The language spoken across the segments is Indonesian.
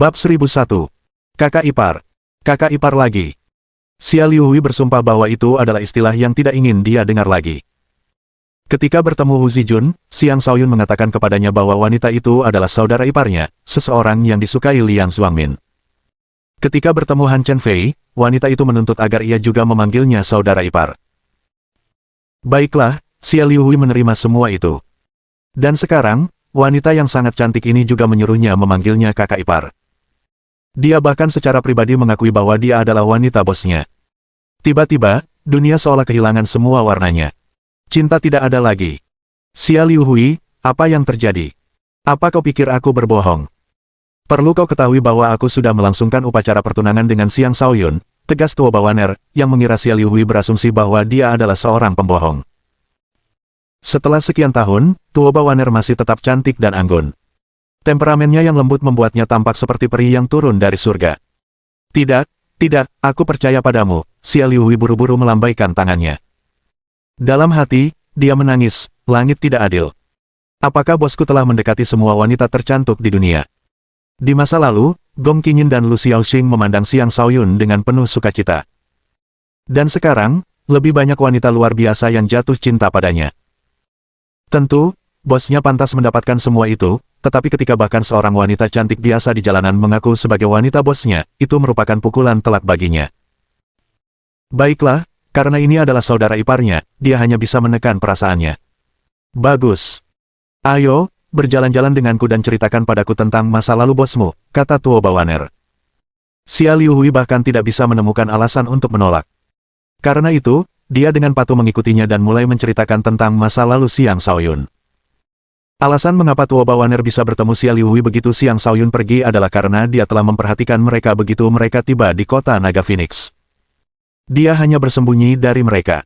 Bab 1001. Kakak ipar. Kakak ipar lagi. Xia Liuhui bersumpah bahwa itu adalah istilah yang tidak ingin dia dengar lagi. Ketika bertemu Wu Zijun, Xiang Shaoyun mengatakan kepadanya bahwa wanita itu adalah saudara iparnya, seseorang yang disukai Liang Xuangmin. Ketika bertemu Han Chenfei, wanita itu menuntut agar ia juga memanggilnya saudara ipar. Baiklah, Xia Liuhui menerima semua itu. Dan sekarang, wanita yang sangat cantik ini juga menyuruhnya memanggilnya kakak ipar. Dia bahkan secara pribadi mengakui bahwa dia adalah wanita bosnya. Tiba-tiba, dunia seolah kehilangan semua warnanya. Cinta tidak ada lagi. Xia Liuhui, apa yang terjadi? Apa kau pikir aku berbohong? Perlu kau ketahui bahwa aku sudah melangsungkan upacara pertunangan dengan Xiang Shaoyun, tegas Tuo Bawaner, yang mengira Xia Liuhui berasumsi bahwa dia adalah seorang pembohong. Setelah sekian tahun, Tuo Bawaner masih tetap cantik dan anggun. Temperamennya yang lembut membuatnya tampak seperti peri yang turun dari surga. Tidak, aku percaya padamu, Xia Liuhui buru-buru melambaikan tangannya. Dalam hati, dia menangis, langit tidak adil. Apakah bosku telah mendekati semua wanita tercantik di dunia? Di masa lalu, Gong Qingyin dan Lu Xiaoxing memandang Xiang Shaoyun dengan penuh sukacita. Dan sekarang, lebih banyak wanita luar biasa yang jatuh cinta padanya. Tentu, bosnya pantas mendapatkan semua itu, tetapi ketika bahkan seorang wanita cantik biasa di jalanan mengaku sebagai wanita bosnya, itu merupakan pukulan telak baginya. Baiklah, karena ini adalah saudara iparnya, dia hanya bisa menekan perasaannya. Bagus. Ayo, berjalan-jalan denganku dan ceritakan padaku tentang masa lalu bosmu, kata Tuo Bawaner. Xia Liuhui bahkan tidak bisa menemukan alasan untuk menolak. Karena itu, dia dengan patuh mengikutinya dan mulai menceritakan tentang masa lalu Xiang Shaoyun. Alasan mengapa Tuo Bawaner bisa bertemu Xia Liuhui begitu Xiang Shaoyun pergi adalah karena dia telah memperhatikan mereka begitu mereka tiba di kota Naga Phoenix. Dia hanya bersembunyi dari mereka.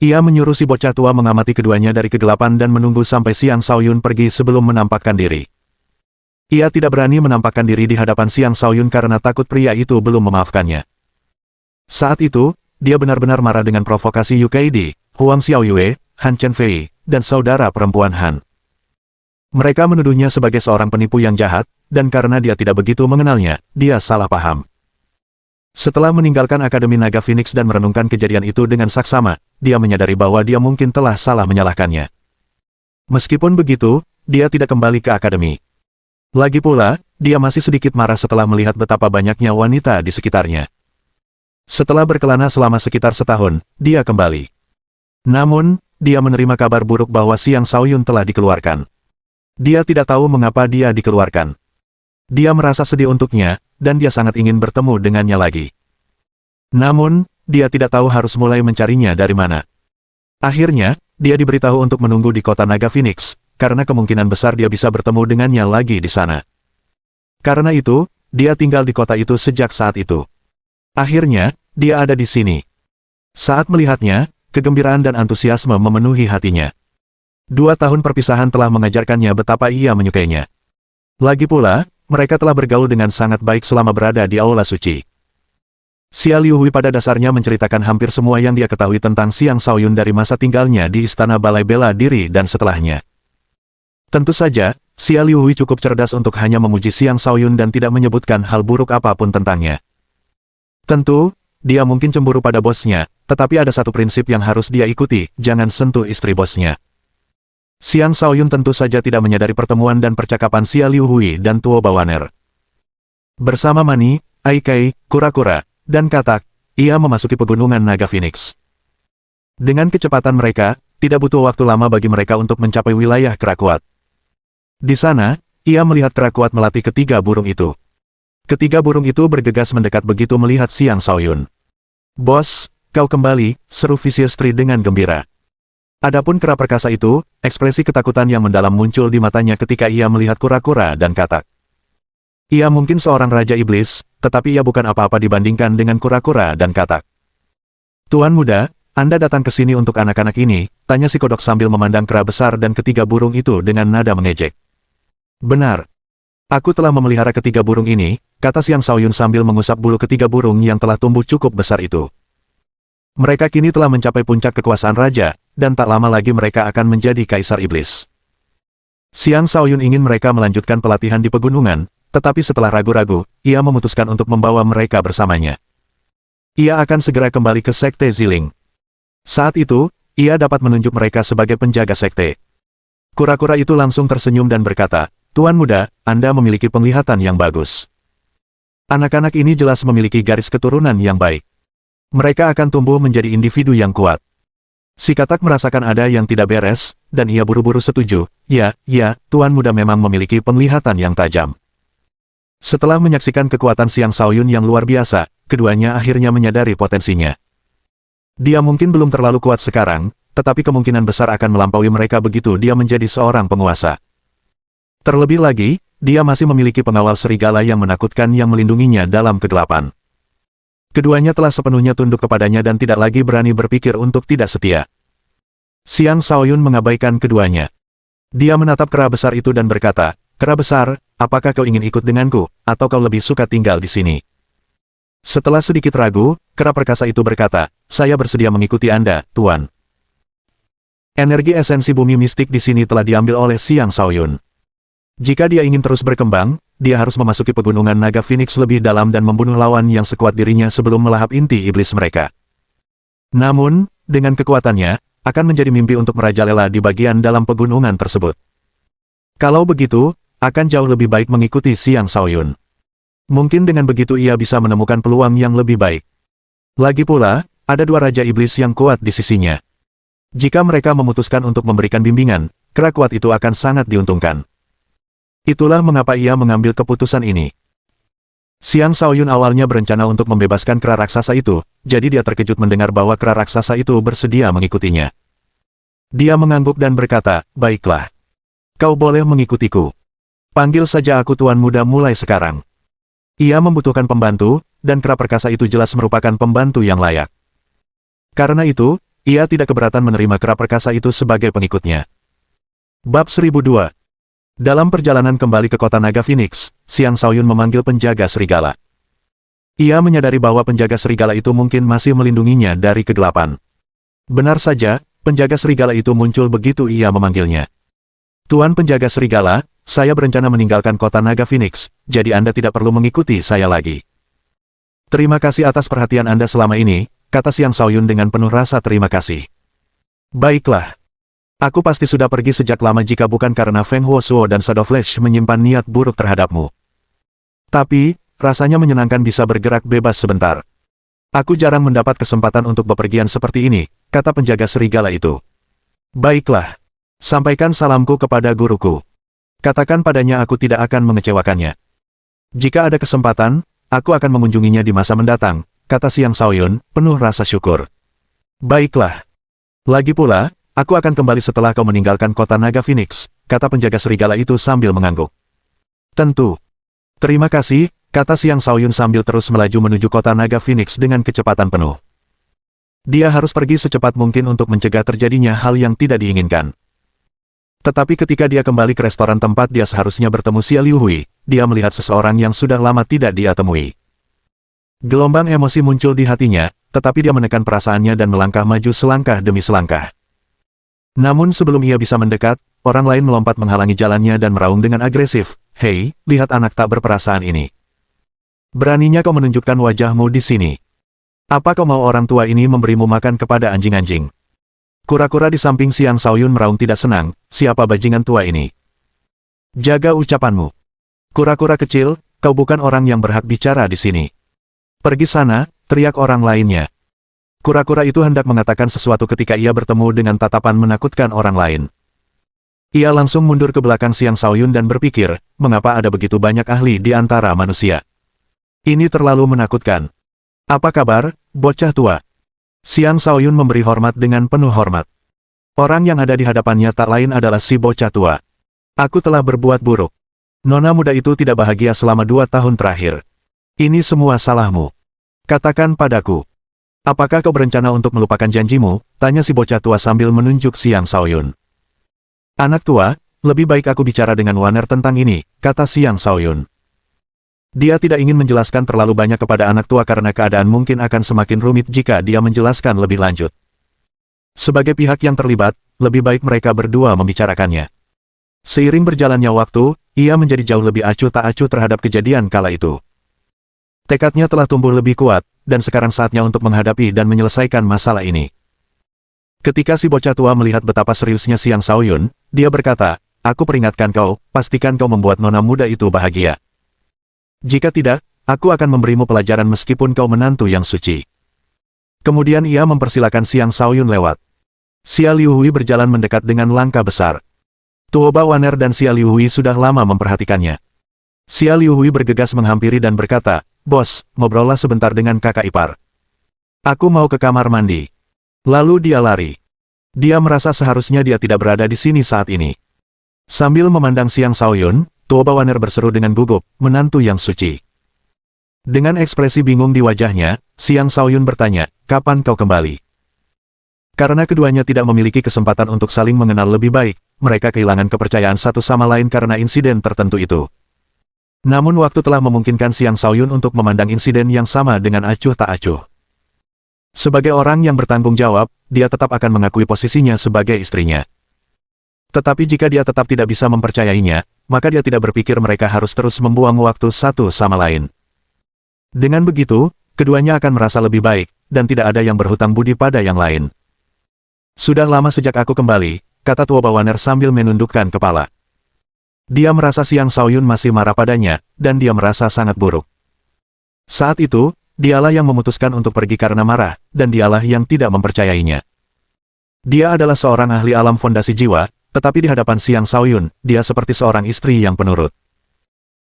Ia menyuruh si bocah tua mengamati keduanya dari kegelapan dan menunggu sampai Xiang Shaoyun pergi sebelum menampakkan diri. Ia tidak berani menampakkan diri di hadapan Xiang Shaoyun karena takut pria itu belum memaafkannya. Saat itu, dia benar-benar marah dengan provokasi Yu Kaidi, Huang Xiaoyue, Han Chenfei, dan saudara perempuan Han. Mereka menuduhnya sebagai seorang penipu yang jahat, dan karena dia tidak begitu mengenalnya, dia salah paham. Setelah meninggalkan Akademi Naga Phoenix dan merenungkan kejadian itu dengan saksama, dia menyadari bahwa dia mungkin telah salah menyalahkannya. Meskipun begitu, dia tidak kembali ke Akademi. Lagi pula, dia masih sedikit marah setelah melihat betapa banyaknya wanita di sekitarnya. Setelah berkelana selama sekitar setahun, dia kembali. Namun, dia menerima kabar buruk bahwa Xiang Shaoyun telah dikeluarkan. Dia tidak tahu mengapa dia dikeluarkan. Dia merasa sedih untuknya, dan dia sangat ingin bertemu dengannya lagi. Namun, dia tidak tahu harus mulai mencarinya dari mana. Akhirnya, dia diberitahu untuk menunggu di kota Naga Phoenix, karena kemungkinan besar dia bisa bertemu dengannya lagi di sana. Karena itu, dia tinggal di kota itu sejak saat itu. Akhirnya, dia ada di sini. Saat melihatnya, kegembiraan dan antusiasme memenuhi hatinya. 2 tahun perpisahan telah mengajarkannya betapa ia menyukainya. Lagi pula, mereka telah bergaul dengan sangat baik selama berada di Aula Suci. Xia Liuhui pada dasarnya menceritakan hampir semua yang dia ketahui tentang Xiang Shaoyun dari masa tinggalnya di Istana Balai Bela Diri dan setelahnya. Tentu saja, Xia Liuhui cukup cerdas untuk hanya memuji Xiang Shaoyun dan tidak menyebutkan hal buruk apapun tentangnya. Tentu, dia mungkin cemburu pada bosnya, tetapi ada satu prinsip yang harus dia ikuti, jangan sentuh istri bosnya. Xiang Shaoyun tentu saja tidak menyadari pertemuan dan percakapan Xia Liuhui dan Tuo Bawaner. Bersama Mani, Aikai, kura-kura, dan katak, ia memasuki pegunungan Naga Phoenix. Dengan kecepatan mereka, tidak butuh waktu lama bagi mereka untuk mencapai wilayah Kerakuat. Di sana, ia melihat Kerakuat melatih ketiga burung itu. Ketiga burung itu bergegas mendekat begitu melihat Xiang Shaoyun. "Bos, kau kembali," seru Vicious Tree dengan gembira. Adapun kera perkasa itu, ekspresi ketakutan yang mendalam muncul di matanya ketika ia melihat kura-kura dan katak. Ia mungkin seorang raja iblis, tetapi ia bukan apa-apa dibandingkan dengan kura-kura dan katak. "Tuan muda, Anda datang ke sini untuk anak-anak ini?" tanya si kodok sambil memandang kera besar dan ketiga burung itu dengan nada mengejek. "Benar. Aku telah memelihara ketiga burung ini," kata Xiang Shaoyun sambil mengusap bulu ketiga burung yang telah tumbuh cukup besar itu. "Mereka kini telah mencapai puncak kekuasaan raja, dan tak lama lagi mereka akan menjadi kaisar iblis." Xiang Shaoyun ingin mereka melanjutkan pelatihan di pegunungan, Tetapi setelah ragu-ragu, ia memutuskan untuk membawa mereka bersamanya. Ia akan segera kembali ke Sekte Ziling. Saat itu, ia dapat menunjuk mereka sebagai penjaga sekte. Kura-kura itu langsung tersenyum dan berkata, "Tuan muda, Anda memiliki penglihatan yang bagus. Anak-anak ini jelas memiliki garis keturunan yang baik. Mereka akan tumbuh menjadi individu yang kuat." Si katak merasakan ada yang tidak beres, dan ia buru-buru setuju, "Ya, Tuan muda memang memiliki penglihatan yang tajam." Setelah menyaksikan kekuatan Xiang Shaoyun yang luar biasa, keduanya akhirnya menyadari potensinya. Dia mungkin belum terlalu kuat sekarang, tetapi kemungkinan besar akan melampaui mereka begitu dia menjadi seorang penguasa. Terlebih lagi, dia masih memiliki pengawal serigala yang menakutkan yang melindunginya dalam kegelapan. Keduanya telah sepenuhnya tunduk kepadanya dan tidak lagi berani berpikir untuk tidak setia. Xiang Shaoyun mengabaikan keduanya. Dia menatap kera besar itu dan berkata, "Kera besar, apakah kau ingin ikut denganku, atau kau lebih suka tinggal di sini?" Setelah sedikit ragu, kera perkasa itu berkata, "Saya bersedia mengikuti Anda, Tuan." Energi esensi bumi mistik di sini telah diambil oleh Xiang Shaoyun. Jika dia ingin terus berkembang, dia harus memasuki pegunungan naga Phoenix lebih dalam dan membunuh lawan yang sekuat dirinya sebelum melahap inti iblis mereka. Namun, dengan kekuatannya, akan menjadi mimpi untuk merajalela di bagian dalam pegunungan tersebut. Kalau begitu, akan jauh lebih baik mengikuti Xiang Shaoyun. Mungkin dengan begitu ia bisa menemukan peluang yang lebih baik. Lagi pula, ada dua raja iblis yang kuat di sisinya. Jika mereka memutuskan untuk memberikan bimbingan, kera kuat itu akan sangat diuntungkan. Itulah mengapa ia mengambil keputusan ini. Xiang Shaoyun awalnya berencana untuk membebaskan kera raksasa itu, jadi dia terkejut mendengar bahwa kera raksasa itu bersedia mengikutinya. Dia mengangguk dan berkata, "Baiklah. Kau boleh mengikutiku. Panggil saja aku Tuan Muda mulai sekarang." Ia membutuhkan pembantu, dan kera perkasa itu jelas merupakan pembantu yang layak. Karena itu, ia tidak keberatan menerima kera perkasa itu sebagai pengikutnya. Bab 1002. Dalam perjalanan kembali ke kota naga Phoenix, Xiang Shaoyun memanggil penjaga serigala. Ia menyadari bahwa penjaga serigala itu mungkin masih melindunginya dari kegelapan. Benar saja, penjaga serigala itu muncul begitu ia memanggilnya. "Tuan penjaga serigala, saya berencana meninggalkan kota naga Phoenix, jadi Anda tidak perlu mengikuti saya lagi." "Terima kasih atas perhatian Anda selama ini," kata Xiang Shaoyun dengan penuh rasa terima kasih. "Baiklah. Aku pasti sudah pergi sejak lama jika bukan karena Feng Huosuo dan Shadow Flash menyimpan niat buruk terhadapmu. Tapi, rasanya menyenangkan bisa bergerak bebas sebentar. Aku jarang mendapat kesempatan untuk bepergian seperti ini," kata penjaga serigala itu. "Baiklah. Sampaikan salamku kepada guruku. Katakan padanya aku tidak akan mengecewakannya. Jika ada kesempatan, aku akan mengunjunginya di masa mendatang," kata Xiang Shaoyun, penuh rasa syukur. "Baiklah. Lagi pula, aku akan kembali setelah kau meninggalkan kota naga Phoenix," kata penjaga serigala itu sambil mengangguk. "Tentu. Terima kasih," kata Xiang Shaoyun sambil terus melaju menuju kota naga Phoenix dengan kecepatan penuh. Dia harus pergi secepat mungkin untuk mencegah terjadinya hal yang tidak diinginkan. Tetapi ketika dia kembali ke restoran tempat dia seharusnya bertemu Xia Liuhui, dia melihat seseorang yang sudah lama tidak dia temui. Gelombang emosi muncul di hatinya, tetapi dia menekan perasaannya dan melangkah maju selangkah demi selangkah. Namun sebelum ia bisa mendekat, orang lain melompat menghalangi jalannya dan meraung dengan agresif, "Hei, lihat anak tak berperasaan ini. Beraninya kau menunjukkan wajahmu di sini. Apa kau mau orang tua ini memberimu makan kepada anjing-anjing?" Kura-kura di samping Xiang Shaoyun meraung tidak senang, "Siapa bajingan tua ini? Jaga ucapanmu. Kura-kura kecil, kau bukan orang yang berhak bicara di sini. Pergi sana," teriak orang lainnya. Kura-kura itu hendak mengatakan sesuatu ketika ia bertemu dengan tatapan menakutkan orang lain. Ia langsung mundur ke belakang Xiang Shaoyun dan berpikir, mengapa ada begitu banyak ahli di antara manusia? Ini terlalu menakutkan. "Apa kabar, bocah tua?" Xiang Shaoyun memberi hormat dengan penuh hormat. Orang yang ada di hadapannya tak lain adalah si bocah tua. "Aku telah berbuat buruk. Nona muda itu tidak bahagia selama 2 tahun terakhir. Ini semua salahmu. Katakan padaku. Apakah kau berencana untuk melupakan janjimu?" tanya si bocah tua sambil menunjuk Xiang Shaoyun. "Anak tua, lebih baik aku bicara dengan Waner tentang ini," kata Xiang Shaoyun. Dia tidak ingin menjelaskan terlalu banyak kepada anak tua karena keadaan mungkin akan semakin rumit jika dia menjelaskan lebih lanjut. Sebagai pihak yang terlibat, lebih baik mereka berdua membicarakannya. Seiring berjalannya waktu, ia menjadi jauh lebih acuh tak acuh terhadap kejadian kala itu. Tekadnya telah tumbuh lebih kuat, dan sekarang saatnya untuk menghadapi dan menyelesaikan masalah ini. Ketika si bocah tua melihat betapa seriusnya Siang Shaoyun, dia berkata, "Aku peringatkan kau, pastikan kau membuat nona muda itu bahagia. Jika tidak, aku akan memberimu pelajaran meskipun kau menantu yang suci." Kemudian ia mempersilakan Siang Shaoyun lewat. Xia Liuhui berjalan mendekat dengan langkah besar. Tuo Bawaner dan Xia Liuhui sudah lama memperhatikannya. Xia Liuhui bergegas menghampiri dan berkata, "Bos, ngobrollah sebentar dengan kakak ipar. Aku mau ke kamar mandi." Lalu dia lari. Dia merasa seharusnya dia tidak berada di sini saat ini. Sambil memandang Siang Shaoyun, Tuo Bawaner berseru dengan gugup, "Menantu yang suci." Dengan ekspresi bingung di wajahnya, Siang Shaoyun bertanya, "Kapan kau kembali?" Karena keduanya tidak memiliki kesempatan untuk saling mengenal lebih baik, mereka kehilangan kepercayaan satu sama lain karena insiden tertentu itu. Namun waktu telah memungkinkan Siang Shaoyun untuk memandang insiden yang sama dengan acuh tak acuh. Sebagai orang yang bertanggung jawab, dia tetap akan mengakui posisinya sebagai istrinya. Tetapi jika dia tetap tidak bisa mempercayainya, maka dia tidak berpikir mereka harus terus membuang waktu satu sama lain. Dengan begitu, keduanya akan merasa lebih baik, dan tidak ada yang berhutang budi pada yang lain. "Sudah lama sejak aku kembali," kata Tuo Bawaner sambil menundukkan kepala. Dia merasa Siang Shaoyun masih marah padanya, dan dia merasa sangat buruk. Saat itu, dialah yang memutuskan untuk pergi karena marah, dan dialah yang tidak mempercayainya. Dia adalah seorang ahli alam fondasi jiwa, tetapi di hadapan Siang Shaoyun, dia seperti seorang istri yang penurut.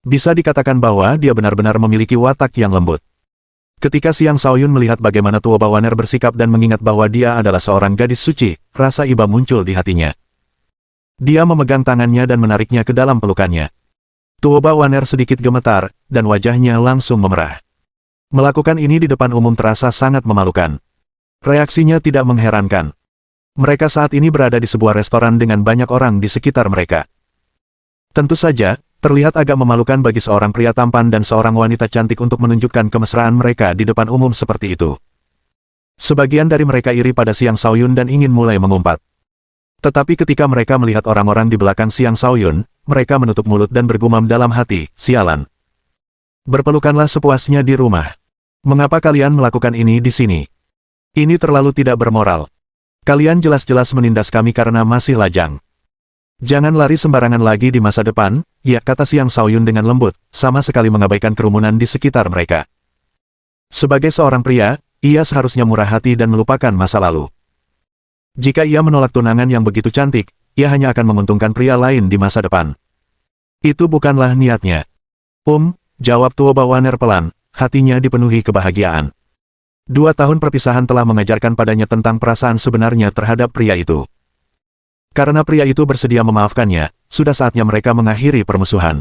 Bisa dikatakan bahwa dia benar-benar memiliki watak yang lembut. Ketika Siang Shaoyun melihat bagaimana Tuo Bawaner bersikap dan mengingat bahwa dia adalah seorang gadis suci, rasa iba muncul di hatinya. Dia memegang tangannya dan menariknya ke dalam pelukannya. Tuo Bawaner sedikit gemetar, dan wajahnya langsung memerah. Melakukan ini di depan umum terasa sangat memalukan. Reaksinya tidak mengherankan. Mereka saat ini berada di sebuah restoran dengan banyak orang di sekitar mereka. Tentu saja, terlihat agak memalukan bagi seorang pria tampan dan seorang wanita cantik untuk menunjukkan kemesraan mereka di depan umum seperti itu. Sebagian dari mereka iri pada Siang Shaoyun dan ingin mulai mengumpat. Tetapi ketika mereka melihat orang-orang di belakang Siang Shaoyun, mereka menutup mulut dan bergumam dalam hati, "Sialan. Berpelukanlah sepuasnya di rumah. Mengapa kalian melakukan ini di sini? Ini terlalu tidak bermoral. Kalian jelas-jelas menindas kami karena masih lajang. Jangan lari sembarangan lagi di masa depan," ya, kata Siang Shaoyun dengan lembut, sama sekali mengabaikan kerumunan di sekitar mereka. Sebagai seorang pria, ia seharusnya murah hati dan melupakan masa lalu. Jika ia menolak tunangan yang begitu cantik, ia hanya akan menguntungkan pria lain di masa depan. Itu bukanlah niatnya. Jawab Tuo Bawaner pelan, hatinya dipenuhi kebahagiaan. 2 tahun perpisahan telah mengajarkan padanya tentang perasaan sebenarnya terhadap pria itu. Karena pria itu bersedia memaafkannya, sudah saatnya mereka mengakhiri permusuhan.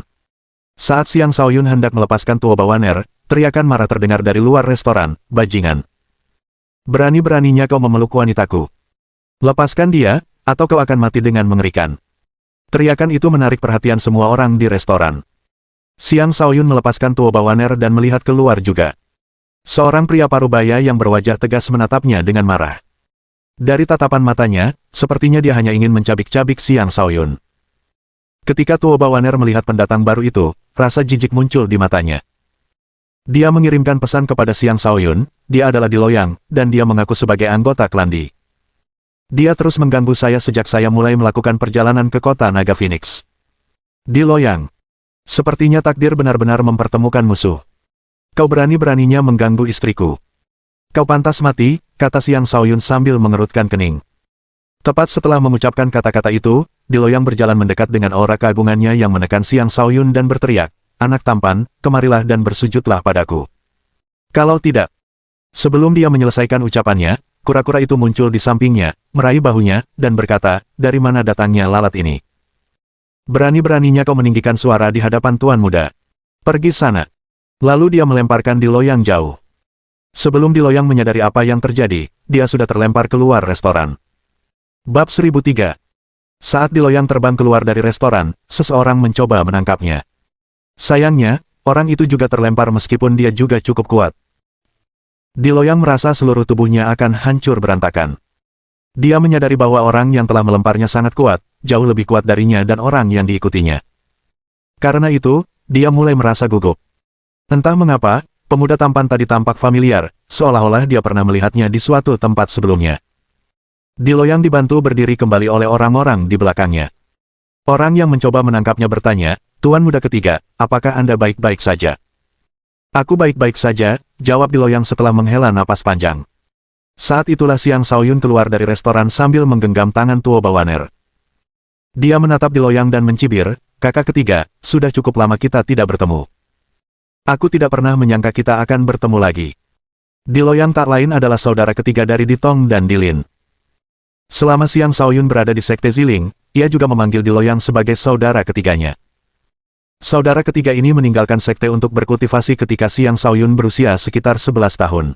Saat Siang Shaoyun hendak melepaskan Tuo Bawaner, teriakan marah terdengar dari luar restoran, "Bajingan! Berani-beraninya kau memeluk wanitaku. Lepaskan dia, atau kau akan mati dengan mengerikan." Teriakan itu menarik perhatian semua orang di restoran. Siang Shaoyun melepaskan Tuo Bawaner dan melihat keluar juga. Seorang pria parubaya yang berwajah tegas menatapnya dengan marah. Dari tatapan matanya, sepertinya dia hanya ingin mencabik-cabik Siang Shaoyun. Ketika Tuo Bawaner melihat pendatang baru itu, rasa jijik muncul di matanya. Dia mengirimkan pesan kepada Siang Shaoyun, dia adalah Diloyang, dan dia mengaku sebagai anggota klan Di. Dia terus mengganggu saya sejak saya mulai melakukan perjalanan ke kota Naga Phoenix. Diloyang. Sepertinya takdir benar-benar mempertemukan musuh. Kau berani-beraninya mengganggu istriku. Kau pantas mati, kata Siang Shaoyun sambil mengerutkan kening. Tepat setelah mengucapkan kata-kata itu, Diloyang berjalan mendekat dengan aura keagungannya yang menekan Siang Shaoyun dan berteriak, "Anak tampan, kemarilah dan bersujudlah padaku." Kalau tidak. Sebelum dia menyelesaikan ucapannya, kura-kura itu muncul di sampingnya, meraih bahunya, dan berkata, "Dari mana datangnya lalat ini? Berani-beraninya kau meninggikan suara di hadapan tuan muda. Pergi sana." Lalu dia melemparkan Diloyang jauh. Sebelum Diloyang menyadari apa yang terjadi, dia sudah terlempar keluar restoran. Bab 1003. Saat Diloyang terbang keluar dari restoran, seseorang mencoba menangkapnya. Sayangnya, orang itu juga terlempar meskipun dia juga cukup kuat. Diloyang merasa seluruh tubuhnya akan hancur berantakan. Dia menyadari bahwa orang yang telah melemparnya sangat kuat, jauh lebih kuat darinya dan orang yang diikutinya. Karena itu, dia mulai merasa gugup. Entah mengapa, pemuda tampan tadi tampak familiar, seolah-olah dia pernah melihatnya di suatu tempat sebelumnya. Diloyang dibantu berdiri kembali oleh orang-orang di belakangnya. Orang yang mencoba menangkapnya bertanya, "Tuan muda ketiga, apakah Anda baik-baik saja?" "Aku baik-baik saja," jawab Diloyang setelah menghela napas panjang. Saat itulah Xiang Shaoyun keluar dari restoran sambil menggenggam tangan Tuo Bawaner. Dia menatap Diloyang dan mencibir, "Kakak ketiga, sudah cukup lama kita tidak bertemu. Aku tidak pernah menyangka kita akan bertemu lagi." Diloyang tak lain adalah saudara ketiga dari Ditong dan Dilin. Selama Xiang Shaoyun berada di Sekte Ziling, ia juga memanggil Diloyang sebagai saudara ketiganya. Saudara ketiga ini meninggalkan sekte untuk berkultivasi ketika Xiang Shaoyun berusia sekitar 11 tahun.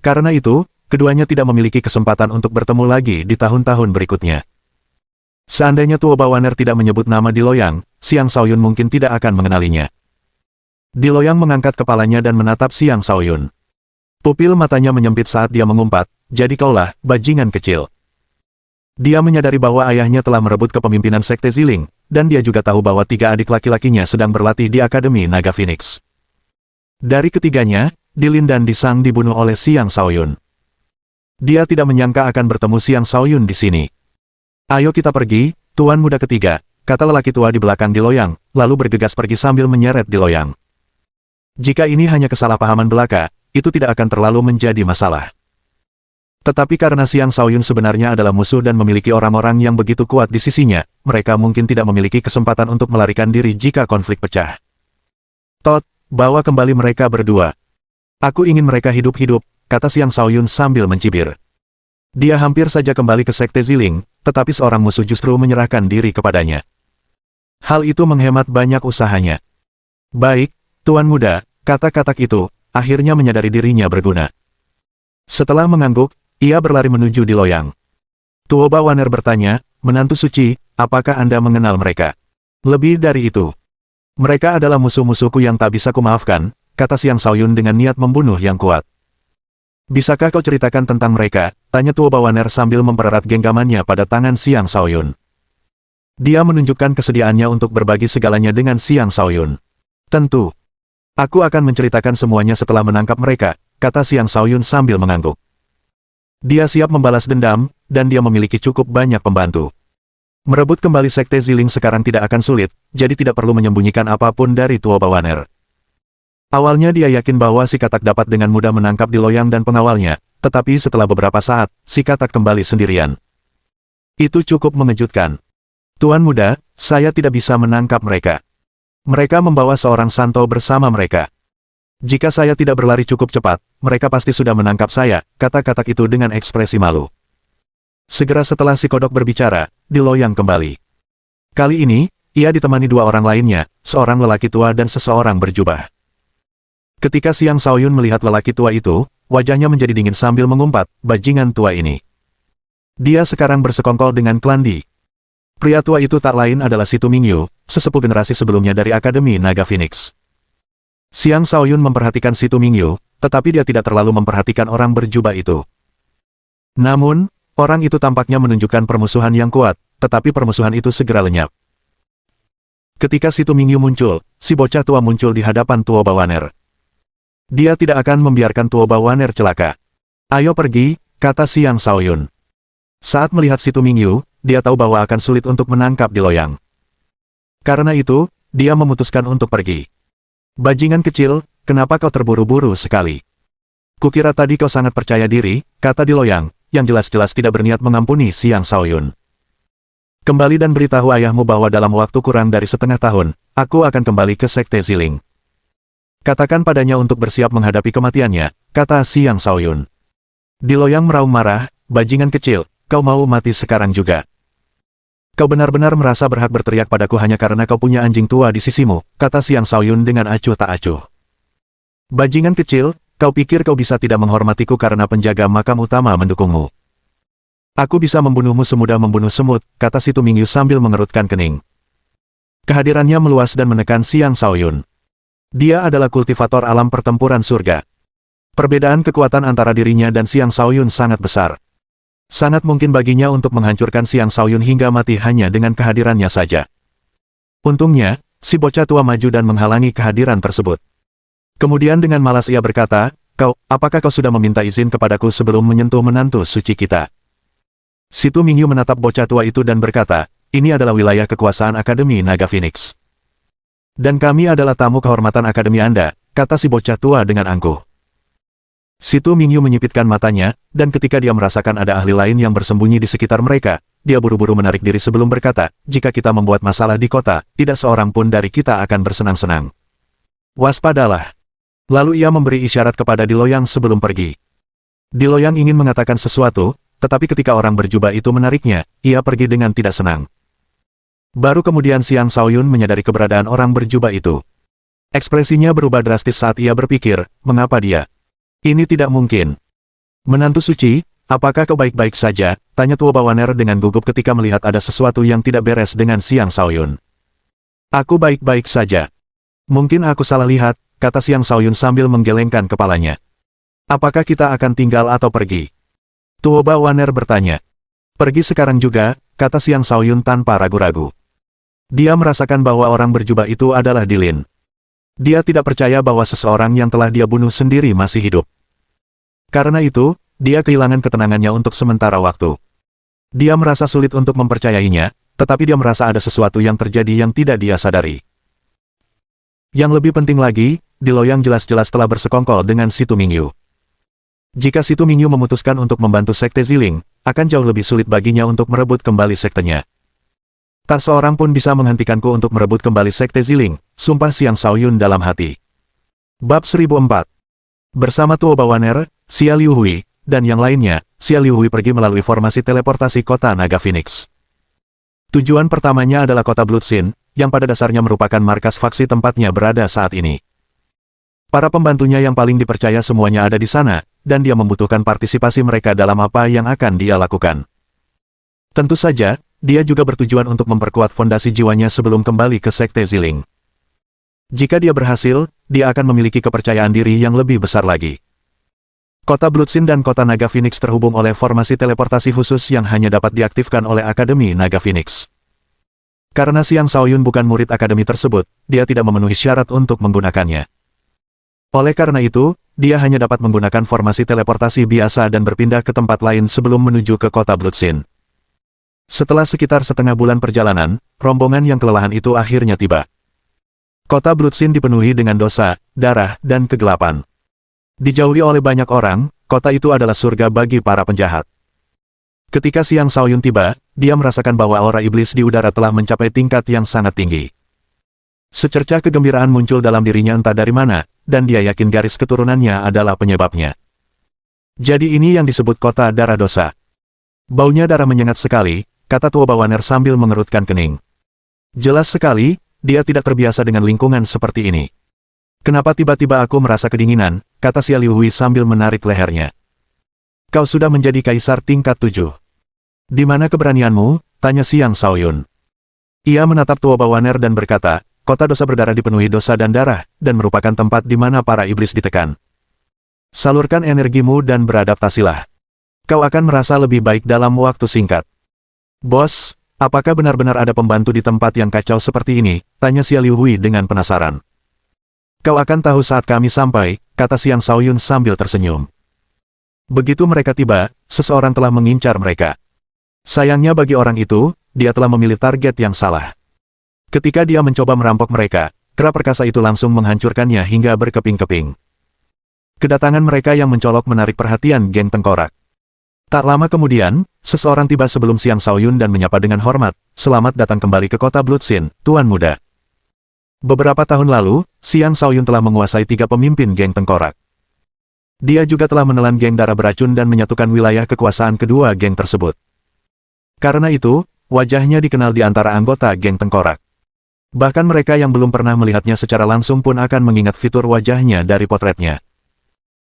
Karena itu, keduanya tidak memiliki kesempatan untuk bertemu lagi di tahun-tahun berikutnya. Seandainya Tuo Bawaner tidak menyebut nama Diloyang, Xiang Shaoyun mungkin tidak akan mengenalinya. Diloyang mengangkat kepalanya dan menatap Xiang Shaoyun. Pupil matanya menyempit saat dia mengumpat, "Jadi kaulah, bajingan kecil." Dia menyadari bahwa ayahnya telah merebut kepemimpinan Sekte Ziling, dan dia juga tahu bahwa tiga adik laki-lakinya sedang berlatih di Akademi Naga Phoenix. Dari ketiganya, Dilin dan Disang dibunuh oleh Xiang Shaoyun. Dia tidak menyangka akan bertemu Xiang Shaoyun di sini. "Ayo kita pergi, tuan muda ketiga," kata lelaki tua di belakang Diloyang, lalu bergegas pergi sambil menyeret Diloyang. Jika ini hanya kesalahpahaman belaka, itu tidak akan terlalu menjadi masalah. Tetapi karena Xiang Shaoyun sebenarnya adalah musuh dan memiliki orang-orang yang begitu kuat di sisinya, mereka mungkin tidak memiliki kesempatan untuk melarikan diri jika konflik pecah. "Tot, bawa kembali mereka berdua. Aku ingin mereka hidup-hidup," kata Xiang Shaoyun sambil mencibir. Dia hampir saja kembali ke Sekte Ziling, tetapi seorang musuh justru menyerahkan diri kepadanya. Hal itu menghemat banyak usahanya. "Baik, tuan muda," kata katak itu, akhirnya menyadari dirinya berguna. Setelah mengangguk, ia berlari menuju Diloyang. Tuo Bawaner bertanya, "Menantu suci, apakah Anda mengenal mereka?" "Lebih dari itu. Mereka adalah musuh-musuhku yang tak bisa kumaafkan," kata Xiang Shaoyun dengan niat membunuh yang kuat. "Bisakah kau ceritakan tentang mereka?" tanya Tuo Bawaner sambil mempererat genggamannya pada tangan Xiang Shaoyun. Dia menunjukkan kesediaannya untuk berbagi segalanya dengan Xiang Shaoyun. "Tentu. Aku akan menceritakan semuanya setelah menangkap mereka," kata Xiang Shaoyun sambil mengangguk. Dia siap membalas dendam, dan dia memiliki cukup banyak pembantu. Merebut kembali Sekte Ziling sekarang tidak akan sulit, jadi tidak perlu menyembunyikan apapun dari Tuo Bawaner. Awalnya dia yakin bahwa si katak dapat dengan mudah menangkap Diloyang dan pengawalnya, tetapi setelah beberapa saat, si katak kembali sendirian. Itu cukup mengejutkan. "Tuan muda, saya tidak bisa menangkap mereka. Mereka membawa seorang santo bersama mereka. Jika saya tidak berlari cukup cepat, mereka pasti sudah menangkap saya," kata katak itu dengan ekspresi malu. Segera setelah si kodok berbicara, Diloyang kembali. Kali ini, ia ditemani dua orang lainnya, seorang lelaki tua dan seseorang berjubah. Ketika Xiang Shaoyun melihat lelaki tua itu, wajahnya menjadi dingin sambil mengumpat, "Bajingan tua ini. Dia sekarang bersekongkol dengan klan Di." Pria tua itu tak lain adalah Situ Mingyu, sesepuh generasi sebelumnya dari Akademi Naga Phoenix. Xiang Shaoyun memperhatikan Situ Mingyu, tetapi dia tidak terlalu memperhatikan orang berjubah itu. Namun, orang itu tampaknya menunjukkan permusuhan yang kuat, tetapi permusuhan itu segera lenyap. Ketika Situ Mingyu muncul, si bocah tua muncul di hadapan Tuo Bawaner. Dia tidak akan membiarkan Tuo Bawaner celaka. "Ayo pergi," kata Xiang Shaoyun. Saat melihat Situ Mingyu, dia tahu bahwa akan sulit untuk menangkap Diloyang. Karena itu, dia memutuskan untuk pergi. "Bajingan kecil, kenapa kau terburu-buru sekali? Kukira tadi kau sangat percaya diri," kata Diloyang, yang jelas-jelas tidak berniat mengampuni Xiang Shaoyun. "Kembali dan beritahu ayahmu bahwa dalam waktu kurang dari setengah tahun, aku akan kembali ke Sekte Ziling. Katakan padanya untuk bersiap menghadapi kematiannya," kata Xiang Shaoyun. Diloyang meraung marah, "Bajingan kecil, kau mau mati sekarang juga? Kau benar-benar merasa berhak berteriak padaku hanya karena kau punya anjing tua di sisimu," kata Xiang Shaoyun dengan acuh tak acuh. "Bajingan kecil, kau pikir kau bisa tidak menghormatiku karena penjaga makam utama mendukungmu? Aku bisa membunuhmu semudah membunuh semut," kata Situ Mingyu sambil mengerutkan kening. Kehadirannya meluas dan menekan Xiang Shaoyun. Dia adalah kultivator alam pertempuran surga. Perbedaan kekuatan antara dirinya dan Xiang Shaoyun sangat besar. Sangat mungkin baginya untuk menghancurkan Xiang Shaoyun hingga mati hanya dengan kehadirannya saja. Untungnya, si bocah tua maju dan menghalangi kehadiran tersebut. Kemudian dengan malas ia berkata, apakah kau sudah meminta izin kepadaku sebelum menyentuh menantu suci kita? Si Tu Mingyu menatap bocah tua itu dan berkata, ini adalah wilayah kekuasaan Akademi Naga Phoenix. Dan kami adalah tamu kehormatan Akademi Anda, kata si bocah tua dengan angkuh. Si Tu Mingyu menyipitkan matanya, dan ketika dia merasakan ada ahli lain yang bersembunyi di sekitar mereka, dia buru-buru menarik diri sebelum berkata, jika kita membuat masalah di kota, tidak seorang pun dari kita akan bersenang-senang. Waspadalah. Lalu ia memberi isyarat kepada Diloyang sebelum pergi. Diloyang ingin mengatakan sesuatu, tetapi ketika orang berjubah itu menariknya, ia pergi dengan tidak senang. Baru kemudian Xiang Shaoyun menyadari keberadaan orang berjubah itu. Ekspresinya berubah drastis saat ia berpikir, mengapa dia? Ini tidak mungkin. Menantu suci, apakah kau baik-baik saja? Tanya Tua Bawaner dengan gugup ketika melihat ada sesuatu yang tidak beres dengan Xiang Shaoyun. Aku baik-baik saja. Mungkin aku salah lihat, kata Xiang Shaoyun sambil menggelengkan kepalanya. Apakah kita akan tinggal atau pergi? Tua Bawaner bertanya. Pergi sekarang juga, kata Xiang Shaoyun tanpa ragu-ragu. Dia merasakan bahwa orang berjubah itu adalah Dilin. Dia tidak percaya bahwa seseorang yang telah dia bunuh sendiri masih hidup. Karena itu, dia kehilangan ketenangannya untuk sementara waktu. Dia merasa sulit untuk mempercayainya, tetapi dia merasa ada sesuatu yang terjadi yang tidak dia sadari. Yang lebih penting lagi, Diloyang jelas-jelas telah bersekongkol dengan Si Tu Mingyu. Jika Si Tu Mingyu memutuskan untuk membantu Sekte Ziling, akan jauh lebih sulit baginya untuk merebut kembali sektenya. Tak seorang pun bisa menghentikanku untuk merebut kembali Sekte Ziling, sumpah Xiang Shaoyun dalam hati. Bab 1004. Bersama Tua Bawaner, Xia Liuhui, dan yang lainnya, Xia Liuhui pergi melalui formasi teleportasi kota Naga Phoenix. Tujuan pertamanya adalah kota Bloodsin, yang pada dasarnya merupakan markas faksi tempatnya berada saat ini. Para pembantunya yang paling dipercaya semuanya ada di sana, dan dia membutuhkan partisipasi mereka dalam apa yang akan dia lakukan. Tentu saja, dia juga bertujuan untuk memperkuat fondasi jiwanya sebelum kembali ke Sekte Ziling. Jika dia berhasil, dia akan memiliki kepercayaan diri yang lebih besar lagi. Kota Bloodsin dan kota Naga Phoenix terhubung oleh formasi teleportasi khusus yang hanya dapat diaktifkan oleh Akademi Naga Phoenix. Karena Xiang Shaoyun bukan murid akademi tersebut, dia tidak memenuhi syarat untuk menggunakannya. Oleh karena itu, dia hanya dapat menggunakan formasi teleportasi biasa dan berpindah ke tempat lain sebelum menuju ke kota Bloodsin. Setelah sekitar setengah bulan perjalanan, rombongan yang kelelahan itu akhirnya tiba. Kota Bloodsin dipenuhi dengan dosa, darah, dan kegelapan. Dijauhi oleh banyak orang, kota itu adalah surga bagi para penjahat. Ketika Xiang Shaoyun tiba, dia merasakan bahwa aura iblis di udara telah mencapai tingkat yang sangat tinggi. Secercah kegembiraan muncul dalam dirinya entah dari mana, dan dia yakin garis keturunannya adalah penyebabnya. Jadi ini yang disebut kota darah dosa. Baunya darah menyengat sekali, kata Tua Bawaner sambil mengerutkan kening. Jelas sekali, dia tidak terbiasa dengan lingkungan seperti ini. Kenapa tiba-tiba aku merasa kedinginan, kata Xia Liuhui sambil menarik lehernya. Kau sudah menjadi kaisar tingkat 7. Di mana keberanianmu? Tanya Xiang Shaoyun. Ia menatap Tua Bawaner dan berkata, kota dosa berdarah dipenuhi dosa dan darah, dan merupakan tempat di mana para iblis ditekan. Salurkan energimu dan beradaptasilah. Kau akan merasa lebih baik dalam waktu singkat. Bos, apakah benar-benar ada pembantu di tempat yang kacau seperti ini? Tanya Xia Liuhui dengan penasaran. Kau akan tahu saat kami sampai, kata Xiang Shaoyun sambil tersenyum. Begitu mereka tiba, seseorang telah mengincar mereka. Sayangnya bagi orang itu, dia telah memilih target yang salah. Ketika dia mencoba merampok mereka, kera perkasa itu langsung menghancurkannya hingga berkeping-keping. Kedatangan mereka yang mencolok menarik perhatian geng tengkorak. Tak lama kemudian, seseorang tiba sebelum Xiang Shaoyun dan menyapa dengan hormat, selamat datang kembali ke kota Bloodsin, Tuan Muda. Beberapa tahun lalu, Xiang Shaoyun telah menguasai 3 pemimpin geng tengkorak. Dia juga telah menelan geng darah beracun dan menyatukan wilayah kekuasaan kedua geng tersebut. Karena itu, wajahnya dikenal di antara anggota geng tengkorak. Bahkan mereka yang belum pernah melihatnya secara langsung pun akan mengingat fitur wajahnya dari potretnya.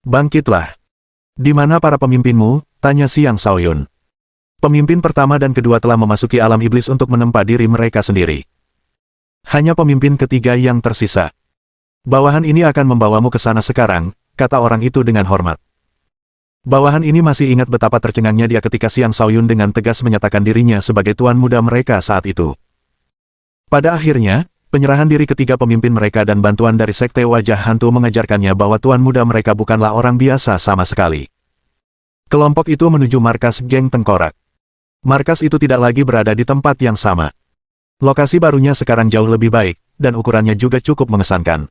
Bangkitlah. Di mana para pemimpinmu? Tanya Xiang Shaoyun. Pemimpin pertama dan kedua telah memasuki alam iblis untuk menempa diri mereka sendiri. Hanya pemimpin ketiga yang tersisa. Bawahan ini akan membawamu ke sana sekarang, kata orang itu dengan hormat. Bawahan ini masih ingat betapa tercengangnya dia ketika Xiang Shaoyun dengan tegas menyatakan dirinya sebagai tuan muda mereka saat itu. Pada akhirnya, penyerahan diri ketiga pemimpin mereka dan bantuan dari Sekte Wajah Hantu mengajarkannya bahwa tuan muda mereka bukanlah orang biasa sama sekali. Kelompok itu menuju markas geng Tengkorak. Markas itu tidak lagi berada di tempat yang sama. Lokasi barunya sekarang jauh lebih baik, dan ukurannya juga cukup mengesankan.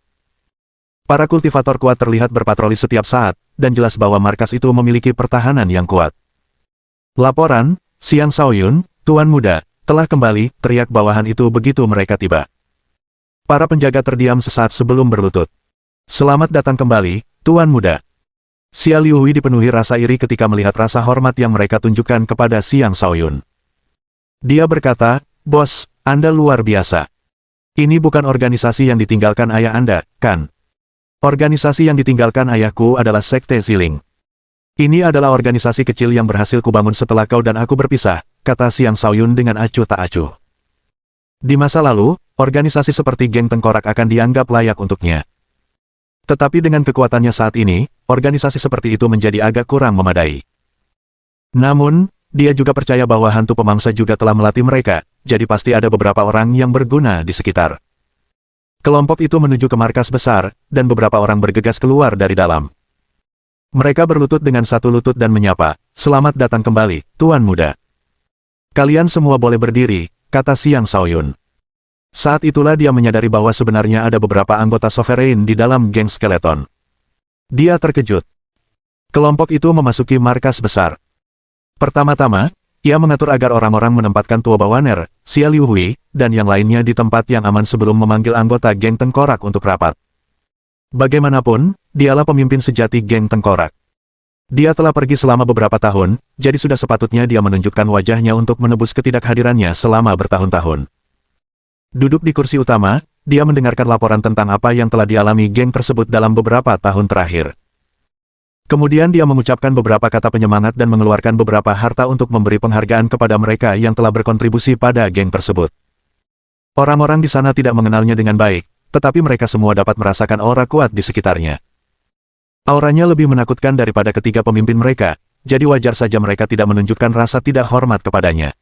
Para kultivator kuat terlihat berpatroli setiap saat, dan jelas bahwa markas itu memiliki pertahanan yang kuat. Laporan, Xiang Shaoyun, Tuan Muda, telah kembali, teriak bawahan itu begitu mereka tiba. Para penjaga terdiam sesaat sebelum berlutut. Selamat datang kembali, Tuan Muda. Xia Liuhui dipenuhi rasa iri ketika melihat rasa hormat yang mereka tunjukkan kepada Xiang Shaoyun. Dia berkata, "Bos, Anda luar biasa. Ini bukan organisasi yang ditinggalkan ayah Anda, kan? Organisasi yang ditinggalkan ayahku adalah Sekte Ziling. Ini adalah organisasi kecil yang berhasil kubangun setelah kau dan aku berpisah," kata Xiang Shaoyun dengan acuh tak acuh. Di masa lalu, organisasi seperti geng Tengkorak akan dianggap layak untuknya. Tetapi dengan kekuatannya saat ini, organisasi seperti itu menjadi agak kurang memadai. Namun, dia juga percaya bahwa hantu pemangsa juga telah melatih mereka, jadi pasti ada beberapa orang yang berguna di sekitar. Kelompok itu menuju ke markas besar, dan beberapa orang bergegas keluar dari dalam. Mereka berlutut dengan satu lutut dan menyapa, "Selamat datang kembali, Tuan Muda." "Kalian semua boleh berdiri," kata Xiang Shaoyun. Saat itulah dia menyadari bahwa sebenarnya ada beberapa anggota Sovereign di dalam geng skeleton. Dia terkejut. Kelompok itu memasuki markas besar. Pertama-tama, ia mengatur agar orang-orang menempatkan Tua Bawaner, Xia Liuhui, dan yang lainnya di tempat yang aman sebelum memanggil anggota geng Tengkorak untuk rapat. Bagaimanapun, dialah pemimpin sejati geng Tengkorak. Dia telah pergi selama beberapa tahun, jadi sudah sepatutnya dia menunjukkan wajahnya untuk menebus ketidakhadirannya selama bertahun-tahun. Duduk di kursi utama, dia mendengarkan laporan tentang apa yang telah dialami geng tersebut dalam beberapa tahun terakhir. Kemudian dia mengucapkan beberapa kata penyemangat dan mengeluarkan beberapa harta untuk memberi penghargaan kepada mereka yang telah berkontribusi pada geng tersebut. Orang-orang di sana tidak mengenalnya dengan baik, tetapi mereka semua dapat merasakan aura kuat di sekitarnya. Auranya lebih menakutkan daripada ketiga pemimpin mereka, jadi wajar saja mereka tidak menunjukkan rasa tidak hormat kepadanya.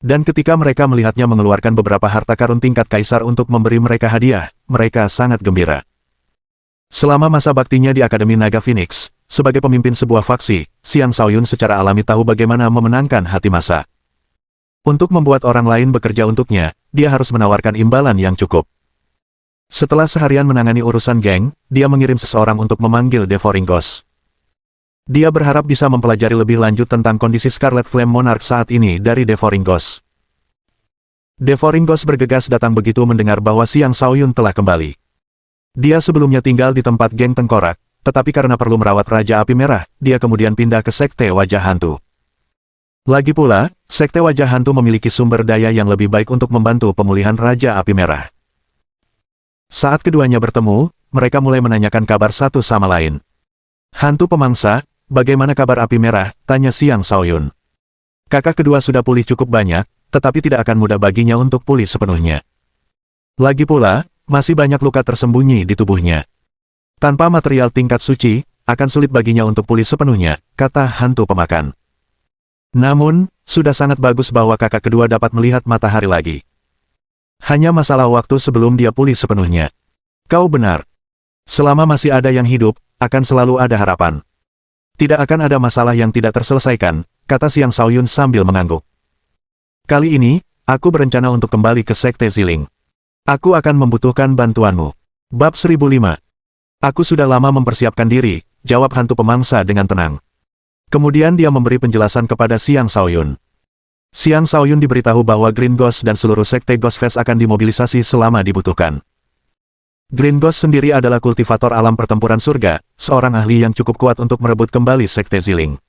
Dan ketika mereka melihatnya mengeluarkan beberapa harta karun tingkat kaisar untuk memberi mereka hadiah, mereka sangat gembira. Selama masa baktinya di Akademi Naga Phoenix, sebagai pemimpin sebuah faksi, Xiang Shaoyun secara alami tahu bagaimana memenangkan hati massa. Untuk membuat orang lain bekerja untuknya, dia harus menawarkan imbalan yang cukup. Setelah seharian menangani urusan geng, dia mengirim seseorang untuk memanggil Devouring Ghost. Dia berharap bisa mempelajari lebih lanjut tentang kondisi Scarlet Flame Monarch saat ini dari Devouring Ghost. Devouring Ghost bergegas datang begitu mendengar bahwa Xiang Shaoyun telah kembali. Dia sebelumnya tinggal di tempat geng Tengkorak, tetapi karena perlu merawat Raja Api Merah, dia kemudian pindah ke Sekte Wajah Hantu. Lagi pula, Sekte Wajah Hantu memiliki sumber daya yang lebih baik untuk membantu pemulihan Raja Api Merah. Saat keduanya bertemu, mereka mulai menanyakan kabar satu sama lain. "Hantu pemangsa, bagaimana kabar Api Merah?" tanya Xiang Shaoyun. Kakak kedua sudah pulih cukup banyak, tetapi tidak akan mudah baginya untuk pulih sepenuhnya. Lagi pula, masih banyak luka tersembunyi di tubuhnya. Tanpa material tingkat suci, akan sulit baginya untuk pulih sepenuhnya, kata hantu pemakan. Namun, sudah sangat bagus bahwa kakak kedua dapat melihat matahari lagi. Hanya masalah waktu sebelum dia pulih sepenuhnya. Kau benar. Selama masih ada yang hidup, akan selalu ada harapan. Tidak akan ada masalah yang tidak terselesaikan, kata Xiang Shaoyun sambil mengangguk. Kali ini, aku berencana untuk kembali ke Sekte Ziling. Aku akan membutuhkan bantuanmu. Bab 1005. Aku sudah lama mempersiapkan diri, jawab hantu pemangsa dengan tenang. Kemudian dia memberi penjelasan kepada Xiang Shaoyun. Xiang Shaoyun diberitahu bahwa Green Ghost dan seluruh Sekte Ghost Fest akan dimobilisasi selama dibutuhkan. Green Ghost sendiri adalah kultivator alam pertempuran surga, seorang ahli yang cukup kuat untuk merebut kembali Sekte Ziling.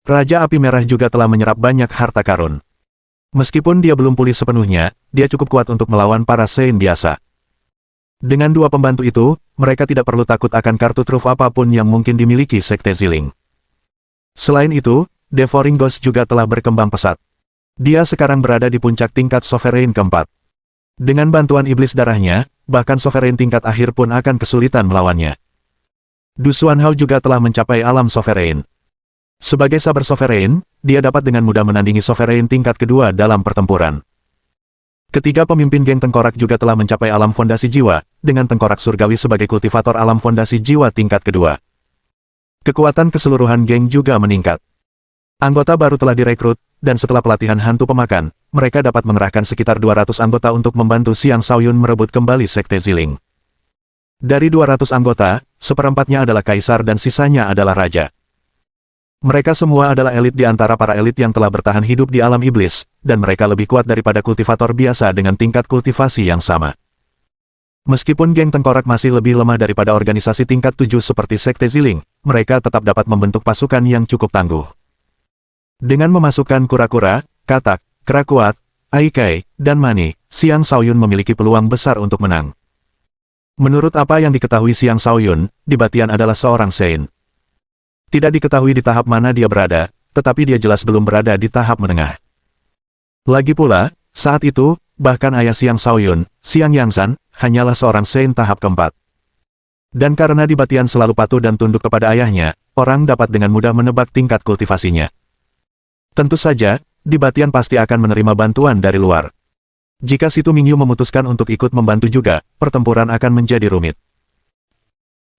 Raja Api Merah juga telah menyerap banyak harta karun. Meskipun dia belum pulih sepenuhnya, dia cukup kuat untuk melawan para Saint biasa. Dengan dua pembantu itu, mereka tidak perlu takut akan kartu truf apapun yang mungkin dimiliki Sekte Ziling. Selain itu, Devouring Ghost juga telah berkembang pesat. Dia sekarang berada di puncak tingkat Sovereign keempat. Dengan bantuan iblis darahnya, bahkan Sovereign tingkat akhir pun akan kesulitan melawannya. Du Xuanhao juga telah mencapai alam Sovereign. Sebagai saber Sovereign, dia dapat dengan mudah menandingi Sovereign tingkat kedua dalam pertempuran. Ketiga pemimpin geng tengkorak juga telah mencapai alam fondasi jiwa, dengan tengkorak surgawi sebagai kultivator alam fondasi jiwa tingkat kedua. Kekuatan keseluruhan geng juga meningkat. Anggota baru telah direkrut, dan setelah pelatihan hantu pemakan, mereka dapat mengerahkan sekitar 200 anggota untuk membantu Xiang Shaoyun merebut kembali Sekte Ziling. Dari 200 anggota, seperempatnya adalah kaisar dan sisanya adalah raja. Mereka semua adalah elit di antara para elit yang telah bertahan hidup di alam iblis, dan mereka lebih kuat daripada kultivator biasa dengan tingkat kultivasi yang sama. Meskipun geng tengkorak masih lebih lemah daripada organisasi tingkat 7 seperti Sekte Ziling, mereka tetap dapat membentuk pasukan yang cukup tangguh. Dengan memasukkan kura-kura, katak, kera kuat, aikai, dan mani, Xiang Shaoyun memiliki peluang besar untuk menang. Menurut apa yang diketahui Xiang Shaoyun, Di Batian adalah seorang Saint. Tidak diketahui di tahap mana dia berada, tetapi dia jelas belum berada di tahap menengah. Lagi pula, saat itu, bahkan ayah Xiang Shaoyun, Xiang Yangzhan, hanyalah seorang Saint tahap keempat. Dan karena Di Batian selalu patuh dan tunduk kepada ayahnya, orang dapat dengan mudah menebak tingkat kultivasinya. Tentu saja, Di Batian pasti akan menerima bantuan dari luar. Jika Situ Mingyu memutuskan untuk ikut membantu juga, pertempuran akan menjadi rumit.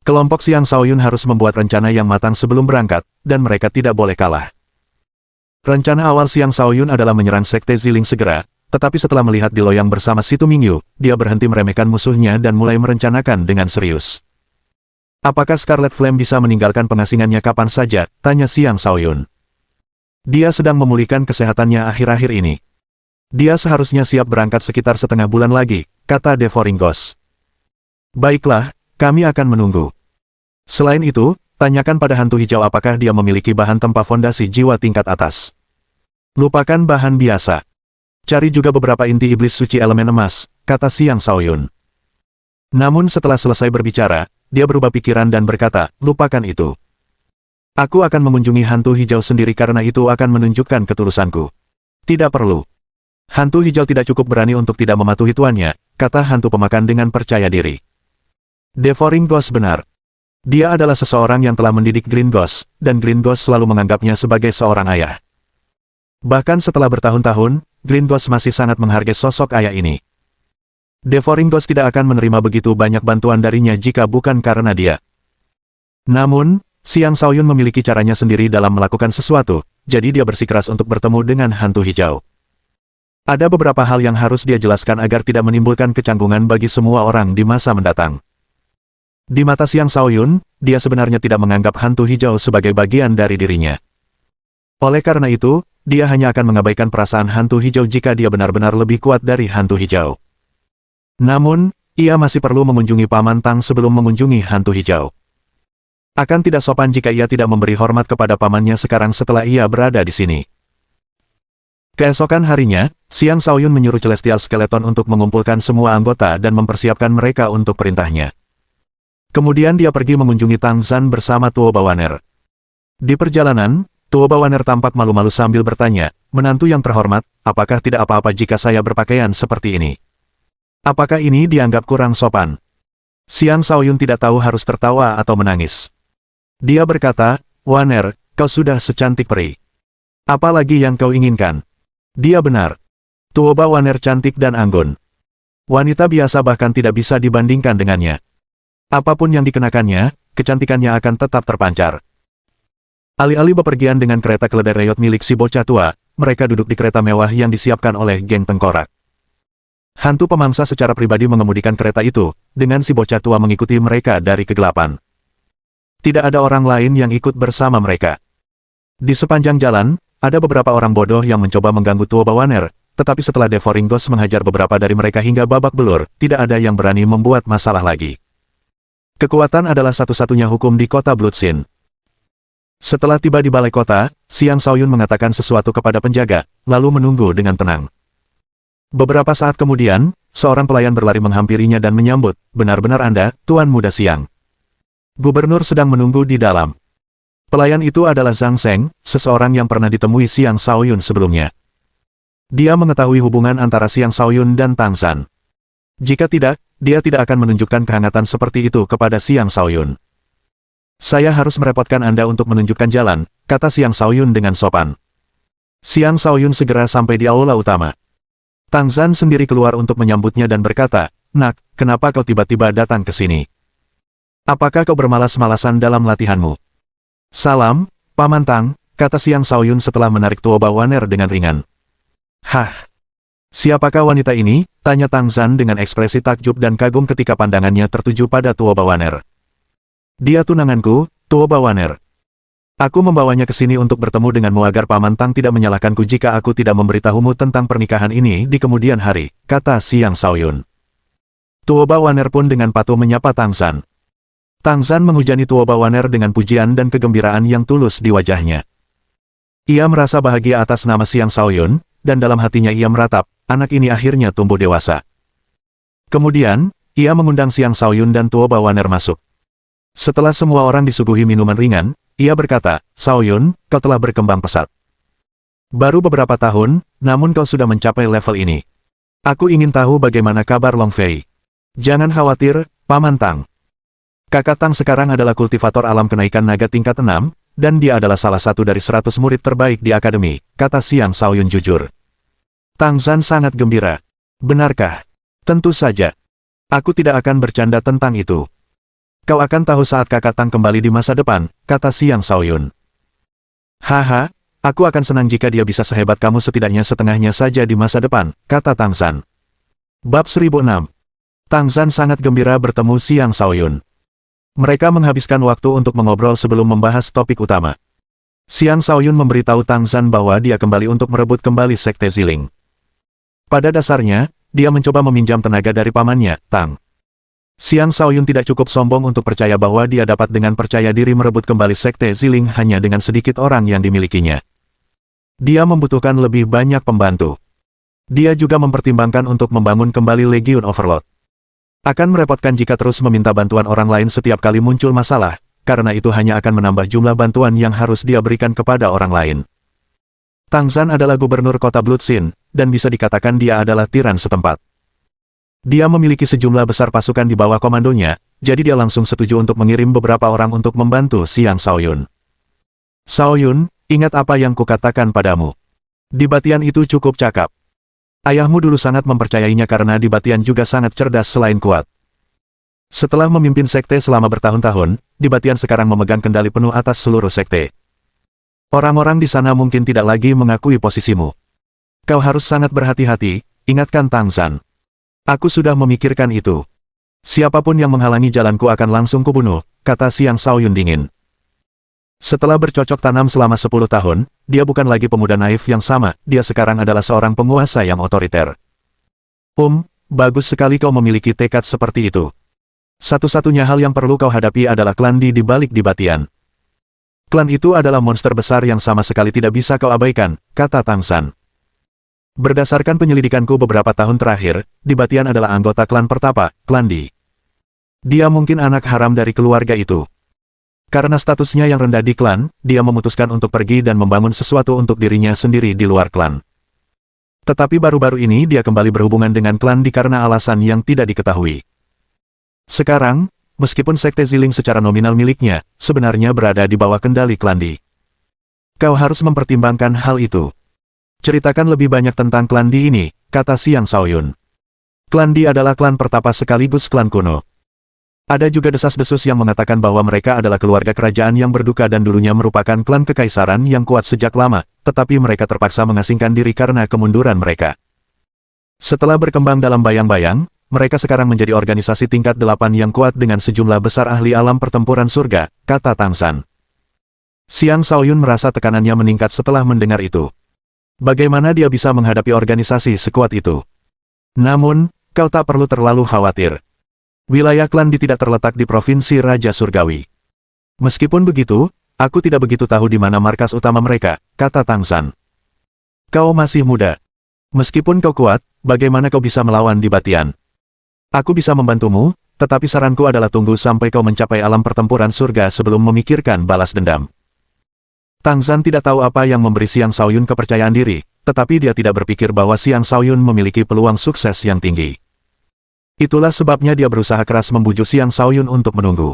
Kelompok Xiang Shaoyun harus membuat rencana yang matang sebelum berangkat, dan mereka tidak boleh kalah. Rencana awal Xiang Shaoyun adalah menyerang Sekte Ziling segera, tetapi setelah melihat di loyang bersama Situ Mingyu, dia berhenti meremehkan musuhnya dan mulai merencanakan dengan serius. Apakah Scarlet Flame bisa meninggalkan pengasingannya kapan saja? Tanya Xiang Shaoyun. Dia sedang memulihkan kesehatannya akhir-akhir ini. Dia seharusnya siap berangkat sekitar setengah bulan lagi, kata Devouring Ghost. Baiklah, kami akan menunggu. Selain itu, tanyakan pada hantu hijau apakah dia memiliki bahan tempa fondasi jiwa tingkat atas. Lupakan bahan biasa. Cari juga beberapa inti iblis suci elemen emas, kata Xiang Shaoyun. Namun setelah selesai berbicara, dia berubah pikiran dan berkata, lupakan itu. Aku akan mengunjungi hantu hijau sendiri karena itu akan menunjukkan ketulusanku. Tidak perlu. Hantu hijau tidak cukup berani untuk tidak mematuhi tuannya, kata hantu pemakan dengan percaya diri. Devouring Ghost benar. Dia adalah seseorang yang telah mendidik Green Ghost, dan Green Ghost selalu menganggapnya sebagai seorang ayah. Bahkan setelah bertahun-tahun, Green Ghost masih sangat menghargai sosok ayah ini. Devouring Ghost tidak akan menerima begitu banyak bantuan darinya jika bukan karena dia. Namun, Xiang Shaoyun memiliki caranya sendiri dalam melakukan sesuatu, jadi dia bersikeras untuk bertemu dengan hantu hijau. Ada beberapa hal yang harus dia jelaskan agar tidak menimbulkan kecanggungan bagi semua orang di masa mendatang. Di mata Xiang Shaoyun, dia sebenarnya tidak menganggap hantu hijau sebagai bagian dari dirinya. Oleh karena itu, dia hanya akan mengabaikan perasaan hantu hijau jika dia benar-benar lebih kuat dari hantu hijau. Namun, ia masih perlu mengunjungi Paman Tang sebelum mengunjungi hantu hijau. Akan tidak sopan jika ia tidak memberi hormat kepada pamannya sekarang setelah ia berada di sini. Keesokan harinya, Xiang Shaoyun menyuruh Celestial Skeleton untuk mengumpulkan semua anggota dan mempersiapkan mereka untuk perintahnya. Kemudian dia pergi mengunjungi Tang Zhan bersama Tuo Bawaner. Di perjalanan, Tuo Bawaner tampak malu-malu sambil bertanya, menantu yang terhormat, apakah tidak apa-apa jika saya berpakaian seperti ini? Apakah ini dianggap kurang sopan? Xiang Shaoyun tidak tahu harus tertawa atau menangis. Dia berkata, Waner, kau sudah secantik peri. Apa lagi yang kau inginkan? Dia benar. Tuo Bawaner cantik dan anggun. Wanita biasa bahkan tidak bisa dibandingkan dengannya. Apapun yang dikenakannya, kecantikannya akan tetap terpancar. Alih-alih bepergian dengan kereta keledai reyot milik si bocah tua, mereka duduk di kereta mewah yang disiapkan oleh geng tengkorak. Hantu pemangsa secara pribadi mengemudikan kereta itu, dengan si bocah tua mengikuti mereka dari kegelapan. Tidak ada orang lain yang ikut bersama mereka. Di sepanjang jalan, ada beberapa orang bodoh yang mencoba mengganggu Tuo Bawaner, tetapi setelah Devouring Ghost menghajar beberapa dari mereka hingga babak belur, tidak ada yang berani membuat masalah lagi. Kekuatan adalah satu-satunya hukum di kota Bloodsin. Setelah tiba di balai kota, Xiang Shaoyun mengatakan sesuatu kepada penjaga, lalu menunggu dengan tenang. Beberapa saat kemudian, seorang pelayan berlari menghampirinya dan menyambut, benar-benar Anda, Tuan Muda Xiang. Gubernur sedang menunggu di dalam. Pelayan itu adalah Zhang Sheng, seseorang yang pernah ditemui Xiang Shaoyun sebelumnya. Dia mengetahui hubungan antara Xiang Shaoyun dan Tang Zhan. Jika tidak, dia tidak akan menunjukkan kehangatan seperti itu kepada Xiang Shaoyun. Saya harus merepotkan Anda untuk menunjukkan jalan, kata Xiang Shaoyun dengan sopan. Xiang Shaoyun segera sampai di aula utama. Tang Zhan sendiri keluar untuk menyambutnya dan berkata, "Nak, kenapa kau tiba-tiba datang ke sini? Apakah kau bermalas-malasan dalam latihanmu?" "Salam, Paman Tang," kata Xiang Shaoyun setelah menarik Tuoba Waner dengan ringan. "Hah? Siapakah wanita ini?" tanya Tang Zhan dengan ekspresi takjub dan kagum ketika pandangannya tertuju pada Tuoba Waner. "Dia tunanganku, Tuoba Waner. Aku membawanya ke sini untuk bertemu denganmu agar Paman Tang tidak menyalahkanku jika aku tidak memberitahumu tentang pernikahan ini di kemudian hari," kata Xiang Shaoyun. Tuoba Waner pun dengan patuh menyapa Tang Zhan. Tang Zhan menghujani Tuoba Waner dengan pujian dan kegembiraan yang tulus di wajahnya. Ia merasa bahagia atas nama Xiang Shaoyun, dan dalam hatinya ia meratap, anak ini akhirnya tumbuh dewasa. Kemudian, ia mengundang Xiang Shaoyun dan Tuoba Waner masuk. Setelah semua orang disuguhi minuman ringan, ia berkata, "Shaoyun, kau telah berkembang pesat. Baru beberapa tahun, namun kau sudah mencapai level ini. Aku ingin tahu bagaimana kabar Long Fei." "Jangan khawatir, Paman Tang. Kakak Tang sekarang adalah kultivator alam kenaikan naga tingkat 6, dan dia adalah salah satu dari 100 murid terbaik di akademi," kata Xiang Shaoyun jujur. Tang Zhan sangat gembira. "Benarkah?" "Tentu saja. Aku tidak akan bercanda tentang itu. Kau akan tahu saat kakak Tang kembali di masa depan," kata Xiang Shaoyun. "Haha, aku akan senang jika dia bisa sehebat kamu setidaknya setengahnya saja di masa depan," kata Tang Zhan. Bab 1006. Tang Zhan sangat gembira bertemu Xiang Shaoyun. Mereka menghabiskan waktu untuk mengobrol sebelum membahas topik utama. Xiang Shaoyun memberitahu Tang Zhan bahwa dia kembali untuk merebut kembali Sekte Ziling. Pada dasarnya, dia mencoba meminjam tenaga dari pamannya, Tang. Xiang Shaoyun tidak cukup sombong untuk percaya bahwa dia dapat dengan percaya diri merebut kembali Sekte Ziling hanya dengan sedikit orang yang dimilikinya. Dia membutuhkan lebih banyak pembantu. Dia juga mempertimbangkan untuk membangun kembali Legion Overlord. Akan merepotkan jika terus meminta bantuan orang lain setiap kali muncul masalah, karena itu hanya akan menambah jumlah bantuan yang harus dia berikan kepada orang lain. Tang Zhan adalah gubernur kota Bloodsin, dan bisa dikatakan dia adalah tiran setempat. Dia memiliki sejumlah besar pasukan di bawah komandonya, jadi dia langsung setuju untuk mengirim beberapa orang untuk membantu Xiang Shaoyun. "Shaoyun, ingat apa yang kukatakan padamu. Dibatian itu cukup cakap. Ayahmu dulu sangat mempercayainya karena Dibatian juga sangat cerdas selain kuat. Setelah memimpin sekte selama bertahun-tahun, Dibatian sekarang memegang kendali penuh atas seluruh sekte. Orang-orang di sana mungkin tidak lagi mengakui posisimu. Kau harus sangat berhati-hati," ingatkan Tang Zhan. "Aku sudah memikirkan itu. Siapapun yang menghalangi jalanku akan langsung kubunuh," kata Xiang Shaoyun dingin. Setelah bercocok tanam selama 10 tahun, dia bukan lagi pemuda naif yang sama, dia sekarang adalah seorang penguasa yang otoriter. Bagus sekali kau memiliki tekad seperti itu. Satu-satunya hal yang perlu kau hadapi adalah klan di balik Dibatian. Klan itu adalah monster besar yang sama sekali tidak bisa kau abaikan, kata Tang Zhan. Berdasarkan penyelidikanku beberapa tahun terakhir, Dibatian adalah anggota klan pertapa, klan Di. Dia mungkin anak haram dari keluarga itu. Karena statusnya yang rendah di klan, dia memutuskan untuk pergi dan membangun sesuatu untuk dirinya sendiri di luar klan. Tetapi baru-baru ini dia kembali berhubungan dengan klan Di karena alasan yang tidak diketahui. Sekarang, meskipun Sekte Ziling secara nominal miliknya, sebenarnya berada di bawah kendali klan Di. Kau harus mempertimbangkan hal itu. Ceritakan lebih banyak tentang klan Di ini, kata Xiang Shaoyun. Klan Di adalah klan pertapa sekaligus klan kuno. Ada juga desas-desus yang mengatakan bahwa mereka adalah keluarga kerajaan yang berduka dan dulunya merupakan klan kekaisaran yang kuat sejak lama, tetapi mereka terpaksa mengasingkan diri karena kemunduran mereka. Setelah berkembang dalam bayang-bayang, mereka sekarang menjadi organisasi tingkat 8 yang kuat dengan sejumlah besar ahli alam pertempuran surga, kata Tang Zhan. Xiang Shaoyun merasa tekanannya meningkat setelah mendengar itu. Bagaimana dia bisa menghadapi organisasi sekuat itu? Namun, kau tak perlu terlalu khawatir. Wilayah klan Di tidak terletak di Provinsi Raja Surgawi. Meskipun begitu, aku tidak begitu tahu di mana markas utama mereka, kata Tang Zhan. Kau masih muda. Meskipun kau kuat, bagaimana kau bisa melawan Dibatian? Aku bisa membantumu, tetapi saranku adalah tunggu sampai kau mencapai alam pertempuran surga sebelum memikirkan balas dendam. Tang Zhan tidak tahu apa yang memberi Xiang Shaoyun kepercayaan diri, tetapi dia tidak berpikir bahwa Xiang Shaoyun memiliki peluang sukses yang tinggi. Itulah sebabnya dia berusaha keras membujuk Xiang Shaoyun untuk menunggu.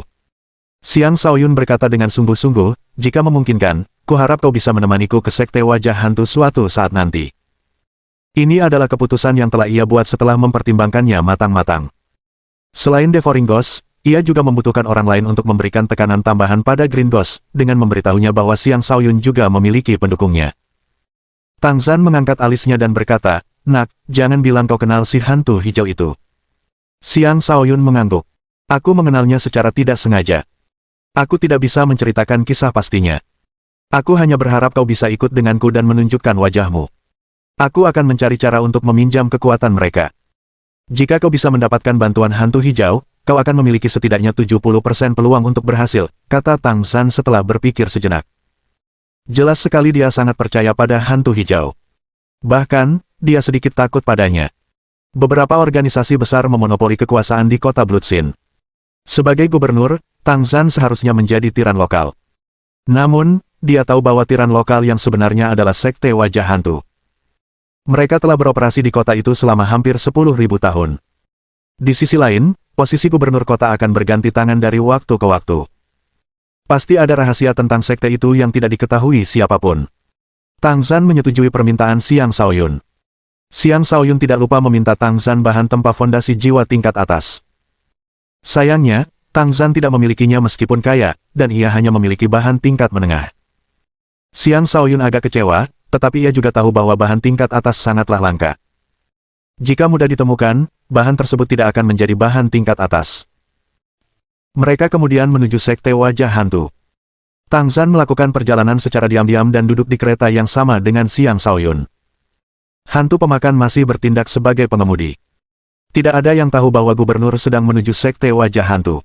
Xiang Shaoyun berkata dengan sungguh-sungguh, jika memungkinkan, kuharap kau bisa menemaniku ke sekte wajah hantu suatu saat nanti. Ini adalah keputusan yang telah ia buat setelah mempertimbangkannya matang-matang. Selain Devouring Ghost, ia juga membutuhkan orang lain untuk memberikan tekanan tambahan pada Green Ghost, dengan memberitahunya bahwa Xiang Shaoyun juga memiliki pendukungnya. Tang Zhan mengangkat alisnya dan berkata, "Nak, jangan bilang kau kenal si hantu hijau itu." Xiang Shaoyun mengangguk. "Aku mengenalnya secara tidak sengaja. Aku tidak bisa menceritakan kisah pastinya. Aku hanya berharap kau bisa ikut denganku dan menunjukkan wajahmu. Aku akan mencari cara untuk meminjam kekuatan mereka. Jika kau bisa mendapatkan bantuan hantu hijau, kau akan memiliki setidaknya 70% peluang untuk berhasil," kata Tang Zhan setelah berpikir sejenak. Jelas sekali dia sangat percaya pada hantu hijau. Bahkan, dia sedikit takut padanya. Beberapa organisasi besar memonopoli kekuasaan di kota Bloodsin. Sebagai gubernur, Tang Zhan seharusnya menjadi tiran lokal. Namun, dia tahu bahwa tiran lokal yang sebenarnya adalah sekte wajah hantu. Mereka telah beroperasi di kota itu selama hampir 10.000 tahun. Di sisi lain, posisi gubernur kota akan berganti tangan dari waktu ke waktu. Pasti ada rahasia tentang sekte itu yang tidak diketahui siapapun. Tang Zhan menyetujui permintaan Xiang Shaoyun. Xiang Shaoyun tidak lupa meminta Tang Zhan bahan tempa fondasi jiwa tingkat atas. Sayangnya, Tang Zhan tidak memilikinya meskipun kaya, dan ia hanya memiliki bahan tingkat menengah. Xiang Shaoyun agak kecewa, tetapi ia juga tahu bahwa bahan tingkat atas sangatlah langka. Jika mudah ditemukan, bahan tersebut tidak akan menjadi bahan tingkat atas. Mereka kemudian menuju sekte wajah hantu. Tang Zhan melakukan perjalanan secara diam-diam dan duduk di kereta yang sama dengan Xiang Shaoyun. Hantu pemakan masih bertindak sebagai pengemudi. Tidak ada yang tahu bahwa gubernur sedang menuju sekte wajah hantu.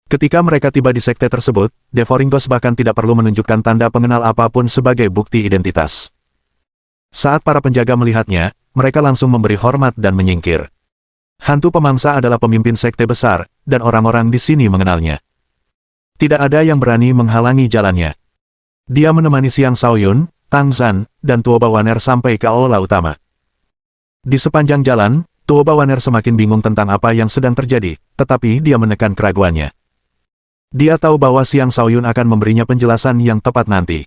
Ketika mereka tiba di sekte tersebut, Devouring Ghost bahkan tidak perlu menunjukkan tanda pengenal apapun sebagai bukti identitas. Saat para penjaga melihatnya, mereka langsung memberi hormat dan menyingkir. Hantu pemangsa adalah pemimpin sekte besar, dan orang-orang di sini mengenalnya. Tidak ada yang berani menghalangi jalannya. Dia menemani Xiang Shaoyun, Tang Zhan, dan Tuo Bawaner sampai ke aula utama. Di sepanjang jalan, Tuo Bawaner semakin bingung tentang apa yang sedang terjadi, tetapi dia menekan keraguannya. Dia tahu bahwa Xiang Shaoyun akan memberinya penjelasan yang tepat nanti.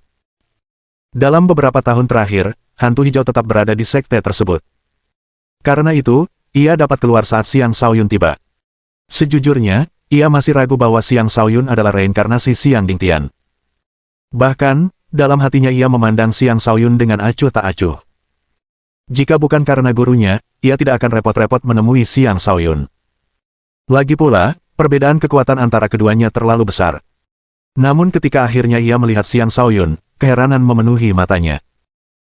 Dalam beberapa tahun terakhir, hantu hijau tetap berada di sekte tersebut. Karena itu, ia dapat keluar saat Xiang Shaoyun tiba. Sejujurnya, ia masih ragu bahwa Xiang Shaoyun adalah reinkarnasi Xiang Dingtian. Bahkan, dalam hatinya ia memandang Xiang Shaoyun dengan acuh tak acuh. Jika bukan karena gurunya, ia tidak akan repot-repot menemui Xiang Shaoyun. Lagi pula, perbedaan kekuatan antara keduanya terlalu besar. Namun ketika akhirnya ia melihat Xiang Shaoyun, keheranan memenuhi matanya.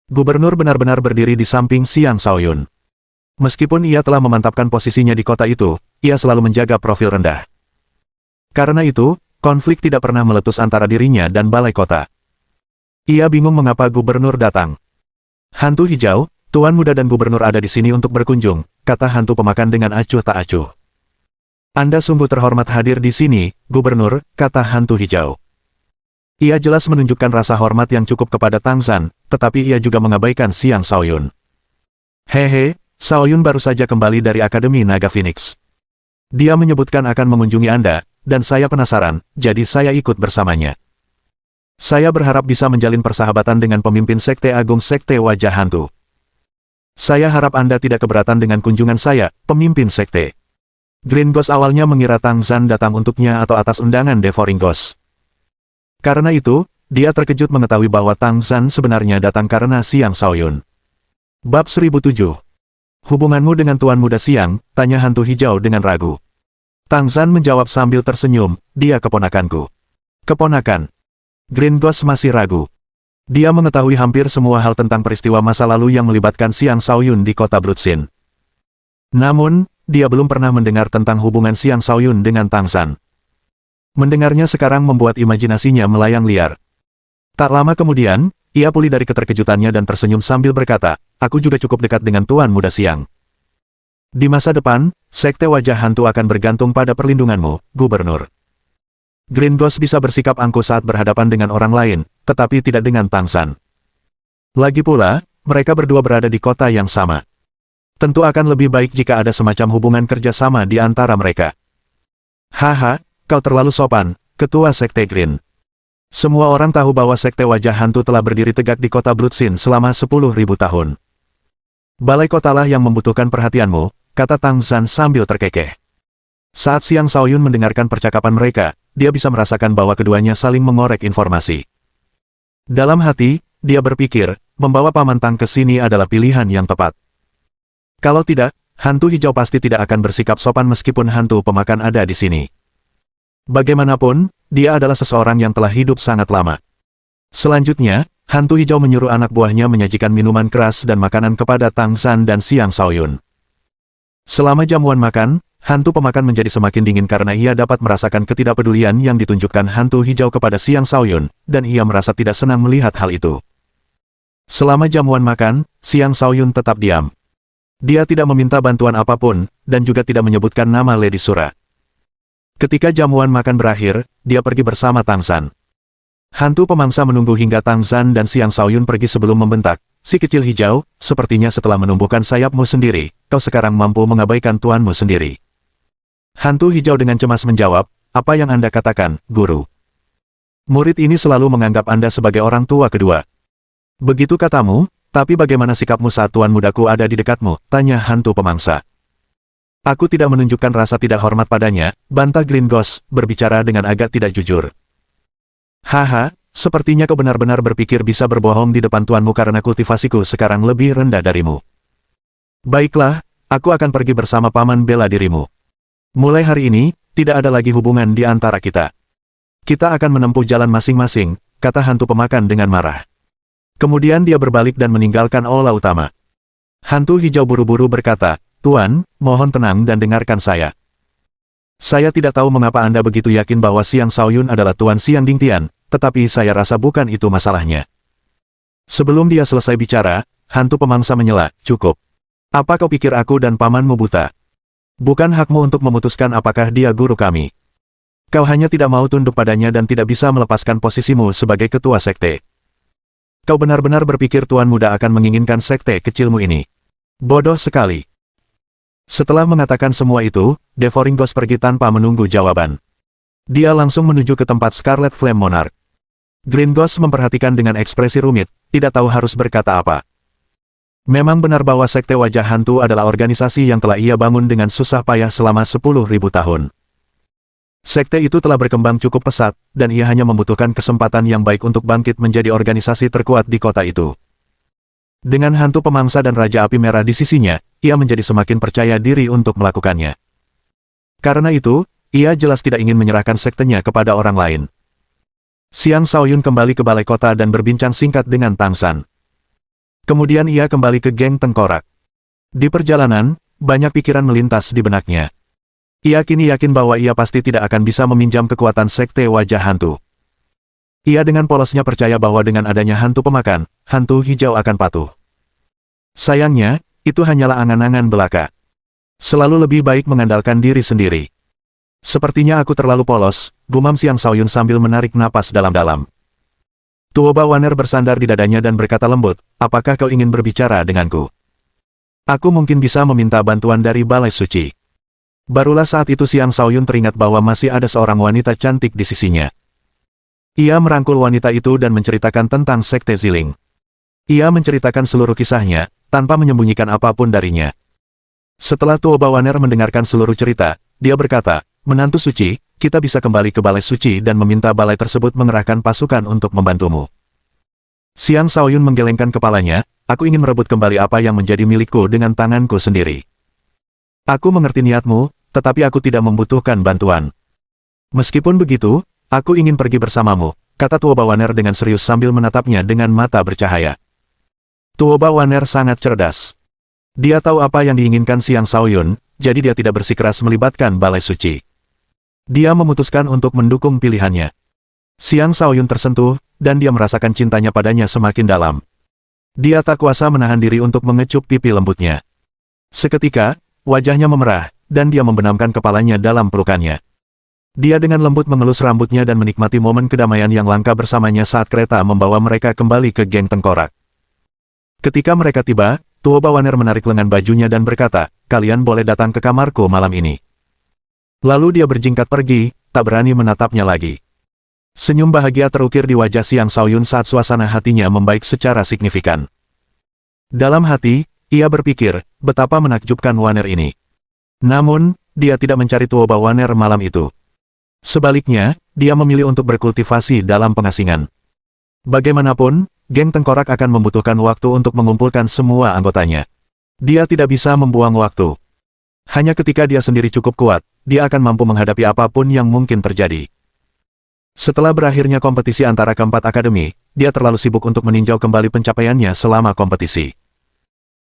Gubernur benar-benar berdiri di samping Xiang Shaoyun. Meskipun ia telah memantapkan posisinya di kota itu, ia selalu menjaga profil rendah. Karena itu, konflik tidak pernah meletus antara dirinya dan balai kota. Ia bingung mengapa gubernur datang. "Hantu hijau, Tuan Muda dan gubernur ada di sini untuk berkunjung," kata hantu pemakan dengan acuh tak acuh. "Anda sungguh terhormat hadir di sini, gubernur," kata hantu hijau. Ia jelas menunjukkan rasa hormat yang cukup kepada Tang Zhan, tetapi ia juga mengabaikan Xiang Shaoyun. "Hehe, Shaoyun baru saja kembali dari Akademi Naga Phoenix. Dia menyebutkan akan mengunjungi Anda, dan saya penasaran, jadi saya ikut bersamanya. Saya berharap bisa menjalin persahabatan dengan pemimpin Sekte Agung Sekte Wajah Hantu. Saya harap Anda tidak keberatan dengan kunjungan saya, pemimpin Sekte." Green Ghost awalnya mengira Tang Zhan datang untuknya atau atas undangan Devouring Ghost. Karena itu, dia terkejut mengetahui bahwa Tang Zhan sebenarnya datang karena Xiang Shaoyun. Bab 1007. "Hubunganmu dengan Tuan Muda Xiang?" tanya hantu hijau dengan ragu. Tang Zhan menjawab sambil tersenyum, "Dia keponakanku." "Keponakan?" Green Ghost masih ragu. Dia mengetahui hampir semua hal tentang peristiwa masa lalu yang melibatkan Xiang Shaoyun di kota Bloodsin. Namun, dia belum pernah mendengar tentang hubungan Xiang Shaoyun dengan Tang Zhan. Mendengarnya sekarang membuat imajinasinya melayang liar. Tak lama kemudian, ia pulih dari keterkejutannya dan tersenyum sambil berkata, "Aku juga cukup dekat dengan Tuan Muda Xiang. Di masa depan, Sekte Wajah Hantu akan bergantung pada perlindunganmu, Gubernur." Green Ghost bisa bersikap angkuh saat berhadapan dengan orang lain, tetapi tidak dengan Tang Zhan. Lagi pula, mereka berdua berada di kota yang sama. Tentu akan lebih baik jika ada semacam hubungan kerjasama di antara mereka. "Haha, kau terlalu sopan," Ketua Sekte Green. Semua orang tahu bahwa Sekte Wajah Hantu telah berdiri tegak di kota Bloodsin selama 10.000 tahun. Balai kotalah yang membutuhkan perhatianmu, kata Tang Zan sambil terkekeh. Saat Xiang Shaoyun mendengarkan percakapan mereka, dia bisa merasakan bahwa keduanya saling mengorek informasi. Dalam hati, dia berpikir, membawa Paman Tang ke sini adalah pilihan yang tepat. Kalau tidak, hantu hijau pasti tidak akan bersikap sopan meskipun hantu pemakan ada di sini. Bagaimanapun, dia adalah seseorang yang telah hidup sangat lama. Selanjutnya, hantu hijau menyuruh anak buahnya menyajikan minuman keras dan makanan kepada Tang Zan dan Xiang Shaoyun. Selama jamuan makan, hantu pemakan menjadi semakin dingin karena ia dapat merasakan ketidakpedulian yang ditunjukkan hantu hijau kepada Xiang Shaoyun, dan ia merasa tidak senang melihat hal itu. Selama jamuan makan, Xiang Shaoyun tetap diam. Dia tidak meminta bantuan apapun, dan juga tidak menyebutkan nama Lady Sura. Ketika jamuan makan berakhir, dia pergi bersama Tang Zan. Hantu pemangsa menunggu hingga Tang Zan dan Xiang Shaoyun pergi sebelum membentak, "Si kecil hijau, sepertinya setelah menumbuhkan sayapmu sendiri, kau sekarang mampu mengabaikan tuanmu sendiri." Hantu hijau dengan cemas menjawab, "Apa yang Anda katakan, Guru? Murid ini selalu menganggap Anda sebagai orang tua kedua. Begitu katamu, tapi bagaimana sikapmu saat tuan mudaku ada di dekatmu?" tanya hantu pemangsa. "Aku tidak menunjukkan rasa tidak hormat padanya," bantah Green Ghost, berbicara dengan agak tidak jujur. "Haha, sepertinya kau benar-benar berpikir bisa berbohong di depan tuanmu karena kultivasiku sekarang lebih rendah darimu. Baiklah, aku akan pergi bersama paman bela dirimu. Mulai hari ini, tidak ada lagi hubungan di antara kita. Kita akan menempuh jalan masing-masing," kata hantu pemakan dengan marah. Kemudian dia berbalik dan meninggalkan aula utama. Hantu hijau buru-buru berkata, "Tuan, mohon tenang dan dengarkan saya. Saya tidak tahu mengapa Anda begitu yakin bahwa Xiang Shaoyun adalah Tuan Xiang Dingtian, tetapi saya rasa bukan itu masalahnya." Sebelum dia selesai bicara, hantu pemangsa menyela, "Cukup. Apa kau pikir aku dan pamanmu buta? Bukan hakmu untuk memutuskan apakah dia guru kami. Kau hanya tidak mau tunduk padanya dan tidak bisa melepaskan posisimu sebagai ketua sekte. Kau benar-benar berpikir Tuan Muda akan menginginkan sekte kecilmu ini? Bodoh sekali." Setelah mengatakan semua itu, Devouring Ghost pergi tanpa menunggu jawaban. Dia langsung menuju ke tempat Scarlet Flame Monarch. Green Ghost memperhatikan dengan ekspresi rumit, tidak tahu harus berkata apa. Memang benar bahwa Sekte Wajah Hantu adalah organisasi yang telah ia bangun dengan susah payah selama 10.000 tahun. Sekte itu telah berkembang cukup pesat, dan ia hanya membutuhkan kesempatan yang baik untuk bangkit menjadi organisasi terkuat di kota itu. Dengan hantu pemangsa dan Raja Api Merah di sisinya, ia menjadi semakin percaya diri untuk melakukannya. Karena itu, ia jelas tidak ingin menyerahkan sektenya kepada orang lain. Xiang Shaoyun kembali ke balai kota dan berbincang singkat dengan Tang Zan. Kemudian ia kembali ke geng tengkorak. Di perjalanan, banyak pikiran melintas di benaknya. Ia kini yakin bahwa ia pasti tidak akan bisa meminjam kekuatan Sekte Wajah Hantu. Ia dengan polosnya percaya bahwa dengan adanya hantu pemakan, hantu hijau akan patuh. Sayangnya, itu hanyalah angan-angan belaka. Selalu lebih baik mengandalkan diri sendiri. "Sepertinya aku terlalu polos," gumam Xiang Shaoyun sambil menarik napas dalam-dalam. Tuoba Waner bersandar di dadanya dan berkata lembut, "Apakah kau ingin berbicara denganku? Aku mungkin bisa meminta bantuan dari Balai Suci." Barulah saat itu Xiang Shaoyun teringat bahwa masih ada seorang wanita cantik di sisinya. Ia merangkul wanita itu dan menceritakan tentang Sekte Ziling. Ia menceritakan seluruh kisahnya, tanpa menyembunyikan apapun darinya. Setelah Tuoba Waner mendengarkan seluruh cerita, dia berkata, "Menantu suci, kita bisa kembali ke Balai Suci dan meminta balai tersebut mengerahkan pasukan untuk membantumu." Xiang Shaoyun menggelengkan kepalanya, "Aku ingin merebut kembali apa yang menjadi milikku dengan tanganku sendiri. Aku mengerti niatmu, tetapi aku tidak membutuhkan bantuan. Meskipun begitu, aku ingin pergi bersamamu," kata Tuoba Waner dengan serius sambil menatapnya dengan mata bercahaya. Tuoba Waner sangat cerdas. Dia tahu apa yang diinginkan Xiang Shaoyun, jadi dia tidak bersikeras melibatkan Balai Suci. Dia memutuskan untuk mendukung pilihannya. Xiang Shaoyun tersentuh, dan dia merasakan cintanya padanya semakin dalam. Dia tak kuasa menahan diri untuk mengecup pipi lembutnya. Seketika, wajahnya memerah, dan dia membenamkan kepalanya dalam pelukannya. Dia dengan lembut mengelus rambutnya dan menikmati momen kedamaian yang langka bersamanya saat kereta membawa mereka kembali ke geng tengkorak. Ketika mereka tiba, Tuoba Waner menarik lengan bajunya dan berkata, "Kalian boleh datang ke kamarku malam ini." Lalu dia berjingkat pergi, tak berani menatapnya lagi. Senyum bahagia terukir di wajah Xiang Shaoyun saat suasana hatinya membaik secara signifikan. Dalam hati, ia berpikir, betapa menakjubkan Waner ini. Namun, dia tidak mencari tuoba Waner malam itu. Sebaliknya, dia memilih untuk berkultivasi dalam pengasingan. Bagaimanapun, geng tengkorak akan membutuhkan waktu untuk mengumpulkan semua anggotanya. Dia tidak bisa membuang waktu. Hanya ketika dia sendiri cukup kuat, dia akan mampu menghadapi apapun yang mungkin terjadi. Setelah berakhirnya kompetisi antara keempat akademi, dia terlalu sibuk untuk meninjau kembali pencapaiannya selama kompetisi.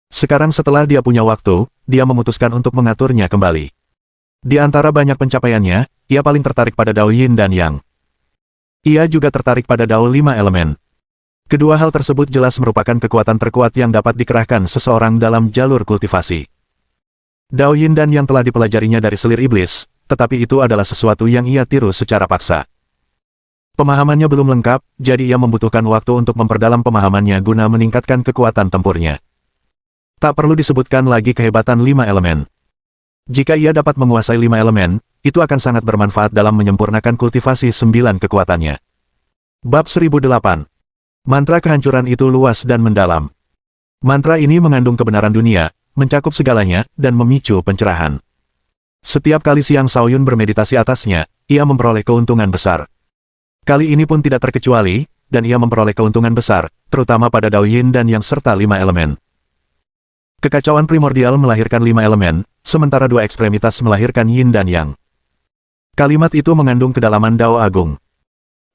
Sekarang setelah dia punya waktu, dia memutuskan untuk mengaturnya kembali. Di antara banyak pencapaiannya, ia paling tertarik pada Dao Yin dan Yang. Ia juga tertarik pada Dao 5 elemen. Kedua hal tersebut jelas merupakan kekuatan terkuat yang dapat dikerahkan seseorang dalam jalur kultivasi. Dao Yin dan Yang telah dipelajarinya dari selir iblis, tetapi itu adalah sesuatu yang ia tiru secara paksa. Pemahamannya belum lengkap, jadi ia membutuhkan waktu untuk memperdalam pemahamannya guna meningkatkan kekuatan tempurnya. Tak perlu disebutkan lagi kehebatan 5 elemen. Jika ia dapat menguasai 5 elemen, itu akan sangat bermanfaat dalam menyempurnakan kultivasi 9 kekuatannya. Bab 1008. Mantra kehancuran itu luas dan mendalam. Mantra ini mengandung kebenaran dunia, mencakup segalanya, dan memicu pencerahan. Setiap kali Xiang Shaoyun bermeditasi atasnya, ia memperoleh keuntungan besar. Kali ini pun tidak terkecuali, dan ia memperoleh keuntungan besar, terutama pada Dao Yin dan Yang serta 5 elemen. Kekacauan primordial melahirkan 5 elemen, sementara dua ekstremitas melahirkan Yin dan Yang. Kalimat itu mengandung kedalaman Dao Agung.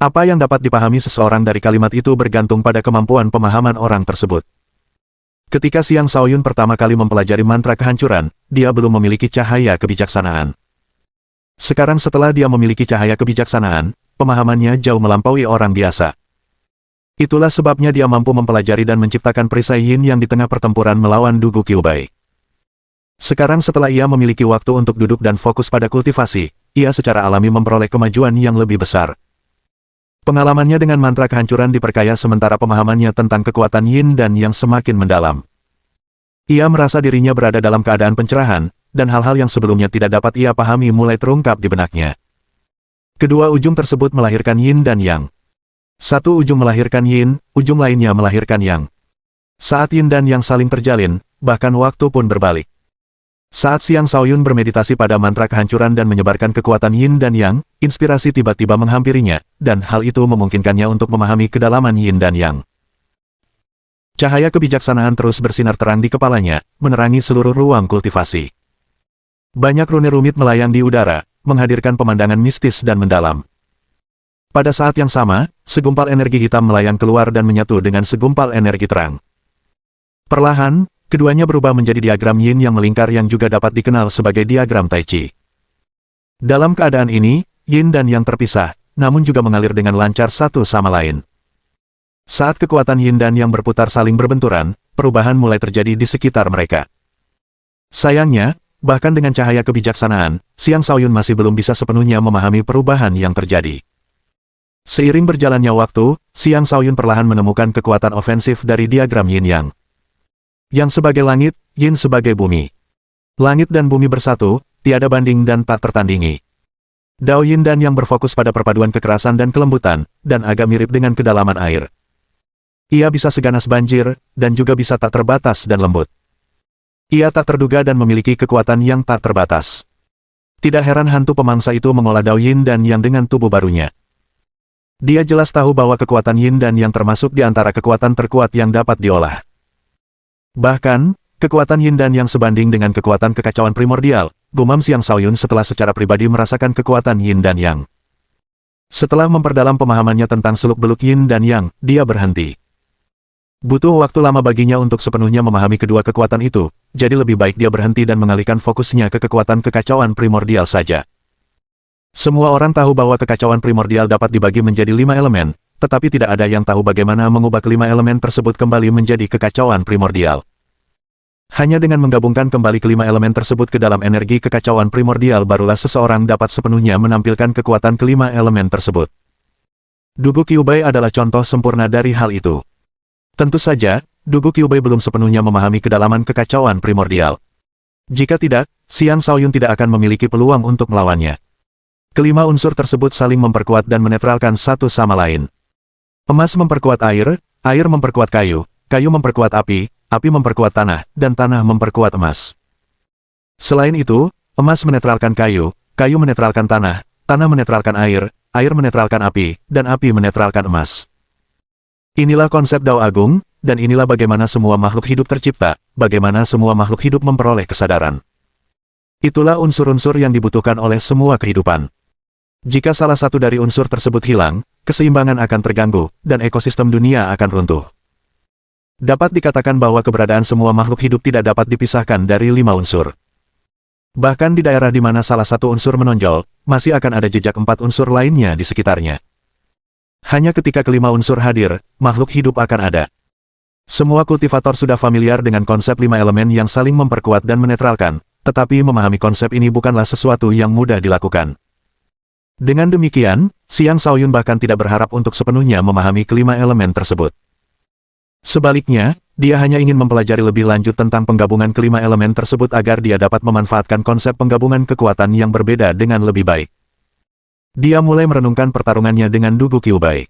Apa yang dapat dipahami seseorang dari kalimat itu bergantung pada kemampuan pemahaman orang tersebut. Ketika Xiang Shaoyun pertama kali mempelajari mantra kehancuran, dia belum memiliki cahaya kebijaksanaan. Sekarang setelah dia memiliki cahaya kebijaksanaan, pemahamannya jauh melampaui orang biasa. Itulah sebabnya dia mampu mempelajari dan menciptakan perisai Yin yang di tengah pertempuran melawan Dugu Kyuubai. Sekarang setelah ia memiliki waktu untuk duduk dan fokus pada kultivasi, ia secara alami memperoleh kemajuan yang lebih besar. Pengalamannya dengan mantra kehancuran diperkaya sementara pemahamannya tentang kekuatan Yin dan Yang semakin mendalam. Ia merasa dirinya berada dalam keadaan pencerahan, dan hal-hal yang sebelumnya tidak dapat ia pahami mulai terungkap di benaknya. Kedua ujung tersebut melahirkan Yin dan Yang. Satu ujung melahirkan Yin, ujung lainnya melahirkan Yang. Saat Yin dan Yang saling terjalin, bahkan waktu pun berbalik. Saat Xiang Shaoyun bermeditasi pada mantra kehancuran dan menyebarkan kekuatan Yin dan Yang, inspirasi tiba-tiba menghampirinya, dan hal itu memungkinkannya untuk memahami kedalaman Yin dan Yang. Cahaya kebijaksanaan terus bersinar terang di kepalanya, menerangi seluruh ruang kultivasi. Banyak rune rumit melayang di udara, menghadirkan pemandangan mistis dan mendalam. Pada saat yang sama, segumpal energi hitam melayang keluar dan menyatu dengan segumpal energi terang. Perlahan, keduanya berubah menjadi diagram Yin yang melingkar yang juga dapat dikenal sebagai diagram Tai Chi. Dalam keadaan ini, Yin dan Yang terpisah, namun juga mengalir dengan lancar satu sama lain. Saat kekuatan Yin dan Yang berputar saling berbenturan, perubahan mulai terjadi di sekitar mereka. Sayangnya, bahkan dengan cahaya kebijaksanaan, Xiang Shaoyun masih belum bisa sepenuhnya memahami perubahan yang terjadi. Seiring berjalannya waktu, Xiang Shaoyun perlahan menemukan kekuatan ofensif dari diagram Yin Yang. Yang sebagai langit, Yin sebagai bumi. Langit dan bumi bersatu, tiada banding dan tak tertandingi. Dao Yin dan Yang berfokus pada perpaduan kekerasan dan kelembutan, dan agak mirip dengan kedalaman air. Ia bisa seganas banjir, dan juga bisa tak terbatas dan lembut. Ia tak terduga dan memiliki kekuatan yang tak terbatas. Tidak heran hantu pemangsa itu mengolah Dao Yin dan Yang dengan tubuh barunya. Dia jelas tahu bahwa kekuatan Yin dan Yang termasuk di antara kekuatan terkuat yang dapat diolah. Bahkan, kekuatan Yin dan Yang sebanding dengan kekuatan kekacauan primordial, gumam Xiang Shaoyun setelah secara pribadi merasakan kekuatan Yin dan Yang. Setelah memperdalam pemahamannya tentang seluk-beluk Yin dan Yang, dia berhenti. Butuh waktu lama baginya untuk sepenuhnya memahami kedua kekuatan itu, jadi lebih baik dia berhenti dan mengalihkan fokusnya ke kekuatan kekacauan primordial saja. Semua orang tahu bahwa kekacauan primordial dapat dibagi menjadi 5 elemen, tetapi tidak ada yang tahu bagaimana mengubah kelima elemen tersebut kembali menjadi kekacauan primordial. Hanya dengan menggabungkan kembali kelima elemen tersebut ke dalam energi kekacauan primordial barulah seseorang dapat sepenuhnya menampilkan kekuatan kelima elemen tersebut. Dugu Kyuubai adalah contoh sempurna dari hal itu. Tentu saja, Dugu Kyuubai belum sepenuhnya memahami kedalaman kekacauan primordial. Jika tidak, Xiang Shaoyun tidak akan memiliki peluang untuk melawannya. Kelima unsur tersebut saling memperkuat dan menetralkan satu sama lain. Emas memperkuat air, air memperkuat kayu, kayu memperkuat api, api memperkuat tanah, dan tanah memperkuat emas. Selain itu, emas menetralkan kayu, kayu menetralkan tanah, tanah menetralkan air, air menetralkan api, dan api menetralkan emas. Inilah konsep Dao Agung, dan inilah bagaimana semua makhluk hidup tercipta, bagaimana semua makhluk hidup memperoleh kesadaran. Itulah unsur-unsur yang dibutuhkan oleh semua kehidupan. Jika salah satu dari unsur tersebut hilang, keseimbangan akan terganggu, dan ekosistem dunia akan runtuh. Dapat dikatakan bahwa keberadaan semua makhluk hidup tidak dapat dipisahkan dari 5 unsur. Bahkan di daerah di mana salah satu unsur menonjol, masih akan ada jejak 4 unsur lainnya di sekitarnya. Hanya ketika kelima unsur hadir, makhluk hidup akan ada. Semua kultivator sudah familiar dengan konsep 5 elemen yang saling memperkuat dan menetralkan, tetapi memahami konsep ini bukanlah sesuatu yang mudah dilakukan. Dengan demikian, Xiang Shaoyun bahkan tidak berharap untuk sepenuhnya memahami kelima elemen tersebut. Sebaliknya, dia hanya ingin mempelajari lebih lanjut tentang penggabungan kelima elemen tersebut agar dia dapat memanfaatkan konsep penggabungan kekuatan yang berbeda dengan lebih baik. Dia mulai merenungkan pertarungannya dengan Dugu Kyuubai.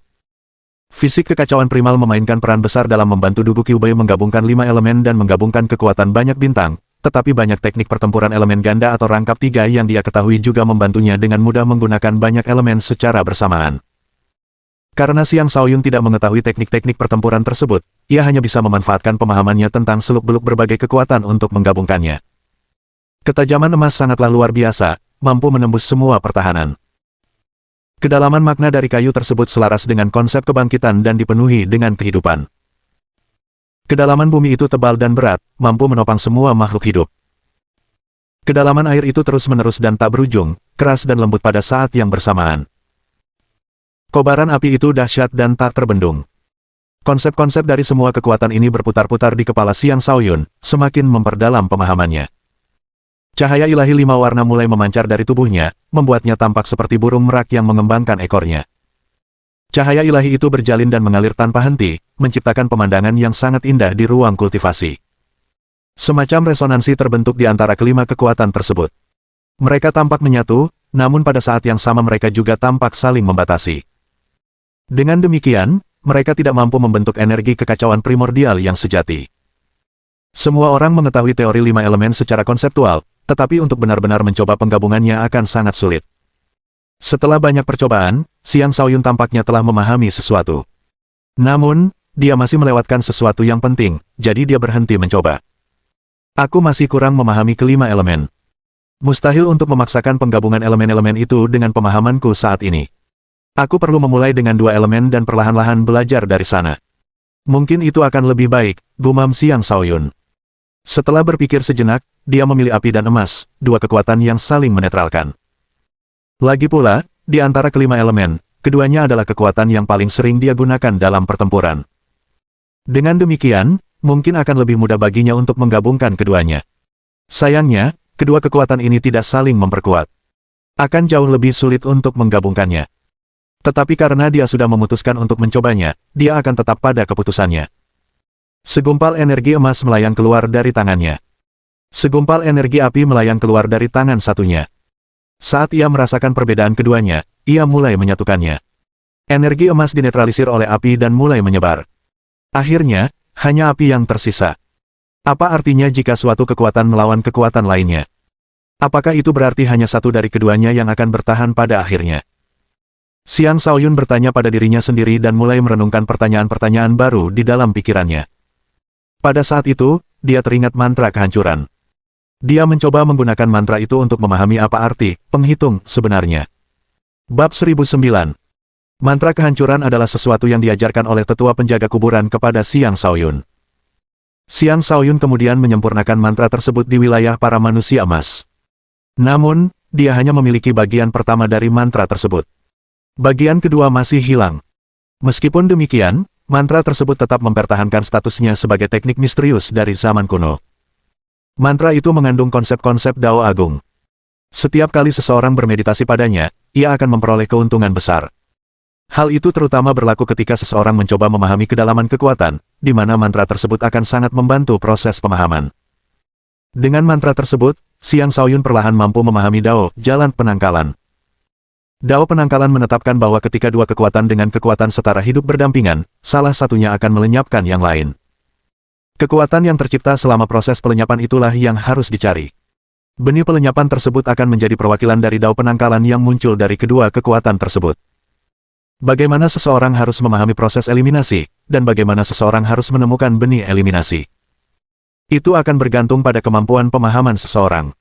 Fisik kekacauan primal memainkan peran besar dalam membantu Dugu Kyuubai menggabungkan 5 elemen dan menggabungkan kekuatan banyak bintang, tetapi banyak teknik pertempuran elemen ganda atau rangkap 3 yang dia ketahui juga membantunya dengan mudah menggunakan banyak elemen secara bersamaan. Karena Xiang Shaoyun tidak mengetahui teknik-teknik pertempuran tersebut, ia hanya bisa memanfaatkan pemahamannya tentang seluk-beluk berbagai kekuatan untuk menggabungkannya. Ketajaman emas sangatlah luar biasa, mampu menembus semua pertahanan. Kedalaman makna dari kayu tersebut selaras dengan konsep kebangkitan dan dipenuhi dengan kehidupan. Kedalaman bumi itu tebal dan berat, mampu menopang semua makhluk hidup. Kedalaman air itu terus-menerus dan tak berujung, keras dan lembut pada saat yang bersamaan. Kobaran api itu dahsyat dan tak terbendung. Konsep-konsep dari semua kekuatan ini berputar-putar di kepala Xiang Shaoyun, semakin memperdalam pemahamannya. Cahaya ilahi 5 warna mulai memancar dari tubuhnya, membuatnya tampak seperti burung merak yang mengembangkan ekornya. Cahaya ilahi itu berjalin dan mengalir tanpa henti, menciptakan pemandangan yang sangat indah di ruang kultivasi. Semacam resonansi terbentuk di antara kelima kekuatan tersebut. Mereka tampak menyatu, namun pada saat yang sama mereka juga tampak saling membatasi. Dengan demikian, mereka tidak mampu membentuk energi kekacauan primordial yang sejati. Semua orang mengetahui teori 5 elemen secara konseptual, tetapi untuk benar-benar mencoba penggabungannya akan sangat sulit. Setelah banyak percobaan, Xiang Shaoyun tampaknya telah memahami sesuatu. Namun, dia masih melewatkan sesuatu yang penting, jadi dia berhenti mencoba. Aku masih kurang memahami kelima elemen. Mustahil untuk memaksakan penggabungan elemen-elemen itu dengan pemahamanku saat ini. Aku perlu memulai dengan 2 elemen dan perlahan-lahan belajar dari sana. Mungkin itu akan lebih baik, gumam Xiang Shaoyun. Setelah berpikir sejenak, dia memilih api dan emas, 2 kekuatan yang saling menetralkan. Lagi pula, di antara kelima elemen, keduanya adalah kekuatan yang paling sering dia gunakan dalam pertempuran. Dengan demikian, mungkin akan lebih mudah baginya untuk menggabungkan keduanya. Sayangnya, kedua kekuatan ini tidak saling memperkuat. Akan jauh lebih sulit untuk menggabungkannya. Tetapi karena dia sudah memutuskan untuk mencobanya, dia akan tetap pada keputusannya. Segumpal energi emas melayang keluar dari tangannya. Segumpal energi api melayang keluar dari tangan satunya. Saat ia merasakan perbedaan keduanya, ia mulai menyatukannya. Energi emas dinetralisir oleh api dan mulai menyebar. Akhirnya, hanya api yang tersisa. Apa artinya jika suatu kekuatan melawan kekuatan lainnya? Apakah itu berarti hanya satu dari keduanya yang akan bertahan pada akhirnya? Xiang Shaoyun bertanya pada dirinya sendiri dan mulai merenungkan pertanyaan-pertanyaan baru di dalam pikirannya. Pada saat itu, dia teringat mantra kehancuran. Dia mencoba menggunakan mantra itu untuk memahami apa arti penghitung sebenarnya. Bab 1009. Mantra kehancuran adalah sesuatu yang diajarkan oleh tetua penjaga kuburan kepada Xiang Shaoyun. Xiang Shaoyun kemudian menyempurnakan mantra tersebut di wilayah para manusia emas. Namun, dia hanya memiliki bagian pertama dari mantra tersebut. Bagian kedua masih hilang. Meskipun demikian, mantra tersebut tetap mempertahankan statusnya sebagai teknik misterius dari zaman kuno. Mantra itu mengandung konsep-konsep Dao Agung. Setiap kali seseorang bermeditasi padanya, ia akan memperoleh keuntungan besar. Hal itu terutama berlaku ketika seseorang mencoba memahami kedalaman kekuatan, di mana mantra tersebut akan sangat membantu proses pemahaman. Dengan mantra tersebut, Xiang Shaoyun perlahan mampu memahami Dao, jalan penangkalan. Dao penangkalan menetapkan bahwa ketika dua kekuatan dengan kekuatan setara hidup berdampingan, salah satunya akan melenyapkan yang lain. Kekuatan yang tercipta selama proses pelenyapan itulah yang harus dicari. Benih pelenyapan tersebut akan menjadi perwakilan dari dao penangkalan yang muncul dari kedua kekuatan tersebut. Bagaimana seseorang harus memahami proses eliminasi, dan bagaimana seseorang harus menemukan benih eliminasi. Itu akan bergantung pada kemampuan pemahaman seseorang.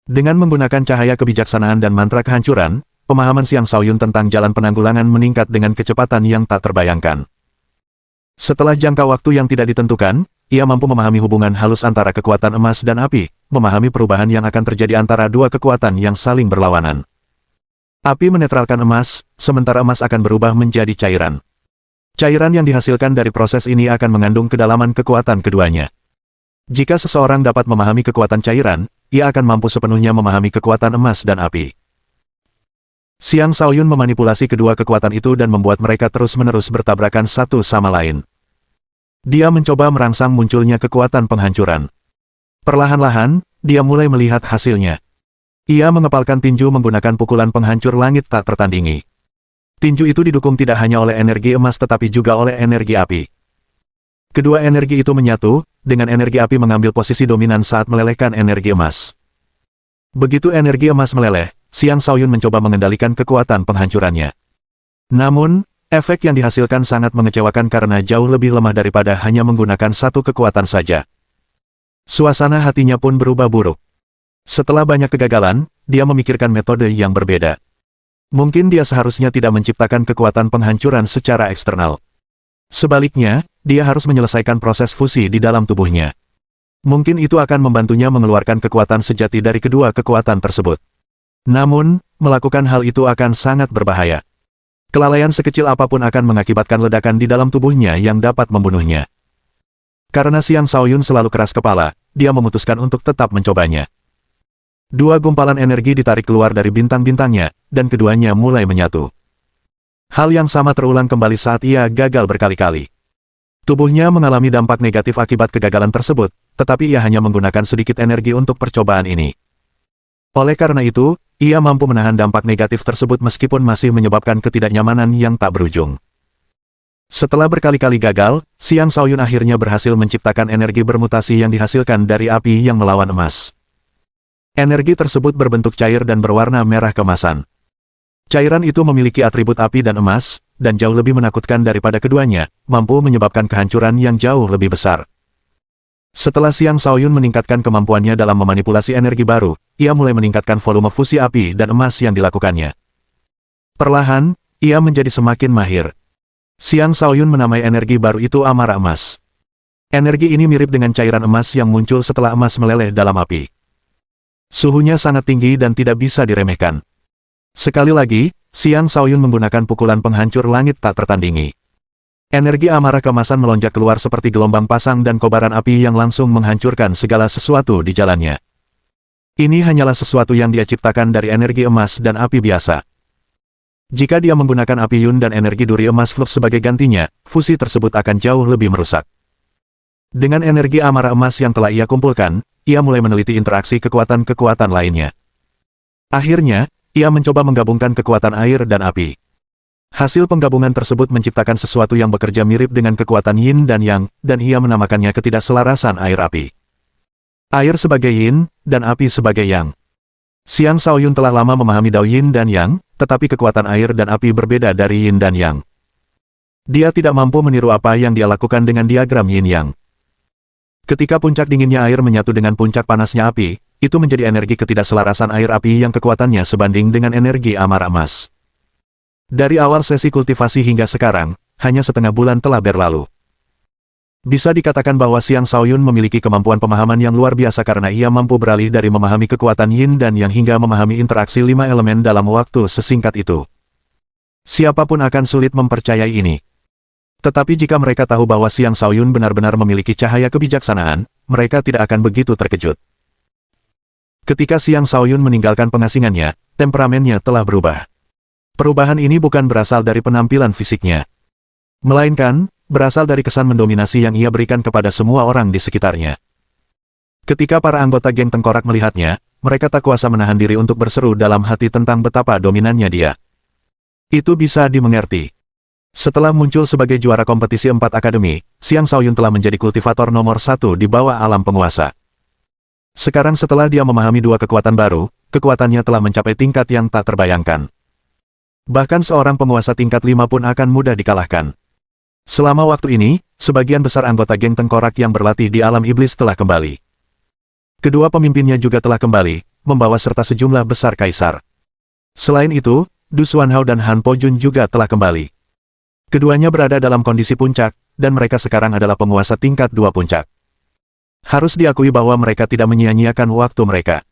Dengan menggunakan cahaya kebijaksanaan dan mantra kehancuran, pemahaman Xiang Shaoyun tentang jalan penanggulangan meningkat dengan kecepatan yang tak terbayangkan. Setelah jangka waktu yang tidak ditentukan, ia mampu memahami hubungan halus antara kekuatan emas dan api, memahami perubahan yang akan terjadi antara dua kekuatan yang saling berlawanan. Api menetralkan emas, sementara emas akan berubah menjadi cairan. Cairan yang dihasilkan dari proses ini akan mengandung kedalaman kekuatan keduanya. Jika seseorang dapat memahami kekuatan cairan, ia akan mampu sepenuhnya memahami kekuatan emas dan api. Xiang Shaoyun memanipulasi kedua kekuatan itu dan membuat mereka terus-menerus bertabrakan satu sama lain. Dia mencoba merangsang munculnya kekuatan penghancuran. Perlahan-lahan, dia mulai melihat hasilnya. Ia mengepalkan tinju menggunakan pukulan penghancur langit tak tertandingi. Tinju itu didukung tidak hanya oleh energi emas tetapi juga oleh energi api. Kedua energi itu menyatu, dengan energi api mengambil posisi dominan saat melelehkan energi emas. Begitu energi emas meleleh, Xiang Shaoyun mencoba mengendalikan kekuatan penghancurannya. Namun, efek yang dihasilkan sangat mengecewakan karena jauh lebih lemah daripada hanya menggunakan satu kekuatan saja. Suasana hatinya pun berubah buruk. Setelah banyak kegagalan, dia memikirkan metode yang berbeda. Mungkin dia seharusnya tidak menciptakan kekuatan penghancuran secara eksternal. Sebaliknya, dia harus menyelesaikan proses fusi di dalam tubuhnya. Mungkin itu akan membantunya mengeluarkan kekuatan sejati dari kedua kekuatan tersebut. Namun, melakukan hal itu akan sangat berbahaya. Kelalaian sekecil apapun akan mengakibatkan ledakan di dalam tubuhnya yang dapat membunuhnya. Karena Xiang Shaoyun selalu keras kepala, dia memutuskan untuk tetap mencobanya. Dua gumpalan energi ditarik keluar dari bintang-bintangnya, dan keduanya mulai menyatu. Hal yang sama terulang kembali saat ia gagal berkali-kali. Tubuhnya mengalami dampak negatif akibat kegagalan tersebut, tetapi ia hanya menggunakan sedikit energi untuk percobaan ini. Oleh karena itu, ia mampu menahan dampak negatif tersebut meskipun masih menyebabkan ketidaknyamanan yang tak berujung. Setelah berkali-kali gagal, Xiang Shaoyun akhirnya berhasil menciptakan energi bermutasi yang dihasilkan dari api yang melawan emas. Energi tersebut berbentuk cair dan berwarna merah keemasan. Cairan itu memiliki atribut api dan emas, dan jauh lebih menakutkan daripada keduanya, mampu menyebabkan kehancuran yang jauh lebih besar. Setelah Xiang Shaoyun meningkatkan kemampuannya dalam memanipulasi energi baru, ia mulai meningkatkan volume fusi api dan emas yang dilakukannya. Perlahan, ia menjadi semakin mahir. Xiang Shaoyun menamai energi baru itu amarah emas. Energi ini mirip dengan cairan emas yang muncul setelah emas meleleh dalam api. Suhunya sangat tinggi dan tidak bisa diremehkan. Sekali lagi, Xiang Shaoyun menggunakan pukulan penghancur langit tak tertandingi. Energi amarah keemasan melonjak keluar seperti gelombang pasang dan kobaran api yang langsung menghancurkan segala sesuatu di jalannya. Ini hanyalah sesuatu yang dia ciptakan dari energi emas dan api biasa. Jika dia menggunakan api Yun dan energi duri emas flux sebagai gantinya, fusi tersebut akan jauh lebih merusak. Dengan energi amarah emas yang telah ia kumpulkan, ia mulai meneliti interaksi kekuatan-kekuatan lainnya. Akhirnya, ia mencoba menggabungkan kekuatan air dan api. Hasil penggabungan tersebut menciptakan sesuatu yang bekerja mirip dengan kekuatan Yin dan Yang, dan ia menamakannya ketidakselarasan air-api. Air sebagai Yin, dan api sebagai Yang. Xiang Shaoyun telah lama memahami Dao Yin dan Yang, tetapi kekuatan air dan api berbeda dari Yin dan Yang. Dia tidak mampu meniru apa yang dia lakukan dengan diagram Yin Yang. Ketika puncak dinginnya air menyatu dengan puncak panasnya api, itu menjadi energi ketidakselarasan air-api yang kekuatannya sebanding dengan energi amarah emas. Dari awal sesi kultivasi hingga sekarang, hanya setengah bulan telah berlalu. Bisa dikatakan bahwa Xiang Shaoyun memiliki kemampuan pemahaman yang luar biasa karena ia mampu beralih dari memahami kekuatan Yin dan Yang hingga memahami interaksi 5 elemen dalam waktu sesingkat itu. Siapapun akan sulit mempercayai ini. Tetapi jika mereka tahu bahwa Xiang Shaoyun benar-benar memiliki cahaya kebijaksanaan, mereka tidak akan begitu terkejut. Ketika Xiang Shaoyun meninggalkan pengasingannya, temperamennya telah berubah. Perubahan ini bukan berasal dari penampilan fisiknya, melainkan berasal dari kesan mendominasi yang ia berikan kepada semua orang di sekitarnya. Ketika para anggota geng tengkorak melihatnya, mereka tak kuasa menahan diri untuk berseru dalam hati tentang betapa dominannya dia. Itu bisa dimengerti. Setelah muncul sebagai juara kompetisi 4 akademi, Xiang Shaoyun telah menjadi kultivator nomor 1 di bawah alam penguasa. Sekarang setelah dia memahami dua kekuatan baru, kekuatannya telah mencapai tingkat yang tak terbayangkan. Bahkan seorang penguasa tingkat 5 pun akan mudah dikalahkan. Selama waktu ini, sebagian besar anggota geng tengkorak yang berlatih di alam iblis telah kembali. Kedua pemimpinnya juga telah kembali, membawa serta sejumlah besar kaisar. Selain itu, Du Xuanhao dan Han Pojun juga telah kembali. Keduanya berada dalam kondisi puncak, dan mereka sekarang adalah penguasa tingkat 2 puncak. Harus diakui bahwa mereka tidak menyia-nyiakan waktu mereka.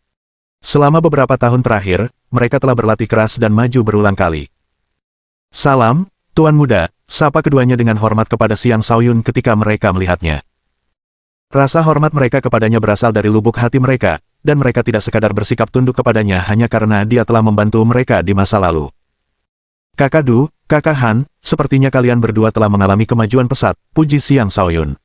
Selama beberapa tahun terakhir, mereka telah berlatih keras dan maju berulang kali. Salam, Tuan Muda, sapa keduanya dengan hormat kepada Xiang Shaoyun ketika mereka melihatnya. Rasa hormat mereka kepadanya berasal dari lubuk hati mereka, dan mereka tidak sekadar bersikap tunduk kepadanya hanya karena dia telah membantu mereka di masa lalu. Kakak Du, Kakak Han, sepertinya kalian berdua telah mengalami kemajuan pesat, puji Xiang Shaoyun.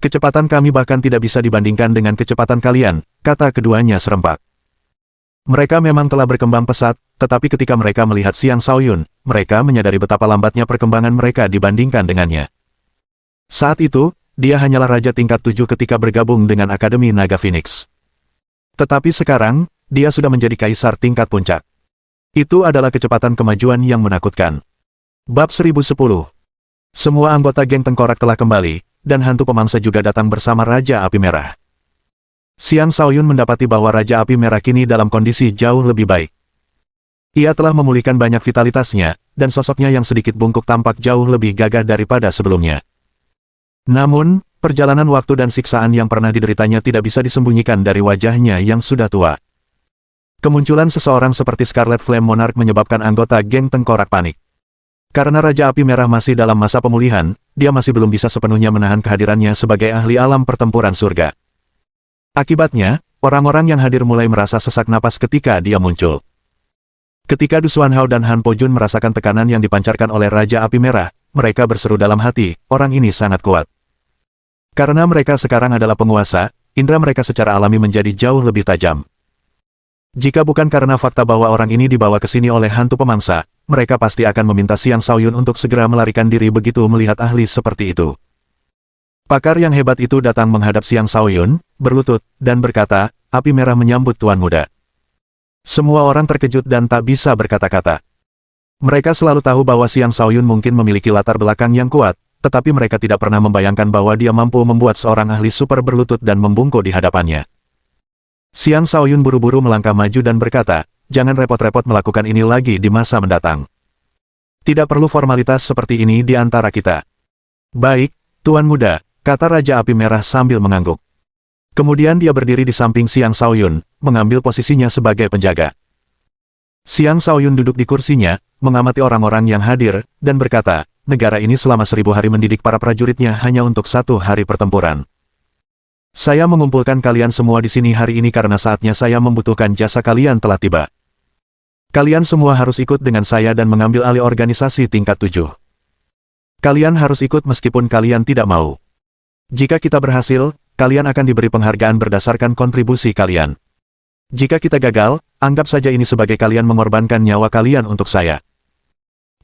Kecepatan kami bahkan tidak bisa dibandingkan dengan kecepatan kalian, kata keduanya serempak. Mereka memang telah berkembang pesat, tetapi ketika mereka melihat Xiang Shaoyun, mereka menyadari betapa lambatnya perkembangan mereka dibandingkan dengannya. Saat itu, dia hanyalah raja tingkat 7 ketika bergabung dengan Akademi Naga Phoenix. Tetapi sekarang, dia sudah menjadi kaisar tingkat puncak. Itu adalah kecepatan kemajuan yang menakutkan. Bab 1010. Semua anggota geng tengkorak telah kembali, dan hantu pemangsa juga datang bersama Raja Api Merah. Xiang Shaoyun mendapati bahwa Raja Api Merah kini dalam kondisi jauh lebih baik. Ia telah memulihkan banyak vitalitasnya, dan sosoknya yang sedikit bungkuk tampak jauh lebih gagah daripada sebelumnya. Namun, perjalanan waktu dan siksaan yang pernah dideritanya tidak bisa disembunyikan dari wajahnya yang sudah tua. Kemunculan seseorang seperti Scarlet Flame Monarch menyebabkan anggota geng tengkorak panik. Karena Raja Api Merah masih dalam masa pemulihan, dia masih belum bisa sepenuhnya menahan kehadirannya sebagai ahli alam pertempuran surga. Akibatnya, orang-orang yang hadir mulai merasa sesak napas ketika dia muncul. Ketika Du Xuanhao dan Han Pojun merasakan tekanan yang dipancarkan oleh Raja Api Merah, mereka berseru dalam hati, orang ini sangat kuat. Karena mereka sekarang adalah penguasa, indera mereka secara alami menjadi jauh lebih tajam. Jika bukan karena fakta bahwa orang ini dibawa ke sini oleh hantu pemangsa, mereka pasti akan meminta Xiang Shaoyun untuk segera melarikan diri begitu melihat ahli seperti itu. Pakar yang hebat itu datang menghadap Xiang Shaoyun, berlutut, dan berkata, Api Merah menyambut Tuan Muda. Semua orang terkejut dan tak bisa berkata-kata. Mereka selalu tahu bahwa Xiang Shaoyun mungkin memiliki latar belakang yang kuat, tetapi mereka tidak pernah membayangkan bahwa dia mampu membuat seorang ahli super berlutut dan membungkuk di hadapannya. Xiang Shaoyun buru-buru melangkah maju dan berkata, jangan repot-repot melakukan ini lagi di masa mendatang. Tidak perlu formalitas seperti ini di antara kita. Baik, Tuan Muda, kata Raja Api Merah sambil mengangguk. Kemudian dia berdiri di samping Xiang Shaoyun, mengambil posisinya sebagai penjaga. Xiang Shaoyun duduk di kursinya, mengamati orang-orang yang hadir, dan berkata, negara ini selama 1000 hari mendidik para prajuritnya hanya untuk 1 hari pertempuran. Saya mengumpulkan kalian semua di sini hari ini karena saatnya saya membutuhkan jasa kalian telah tiba. Kalian semua harus ikut dengan saya dan mengambil alih organisasi tingkat 7. Kalian harus ikut meskipun kalian tidak mau. Jika kita berhasil, kalian akan diberi penghargaan berdasarkan kontribusi kalian. Jika kita gagal, anggap saja ini sebagai kalian mengorbankan nyawa kalian untuk saya.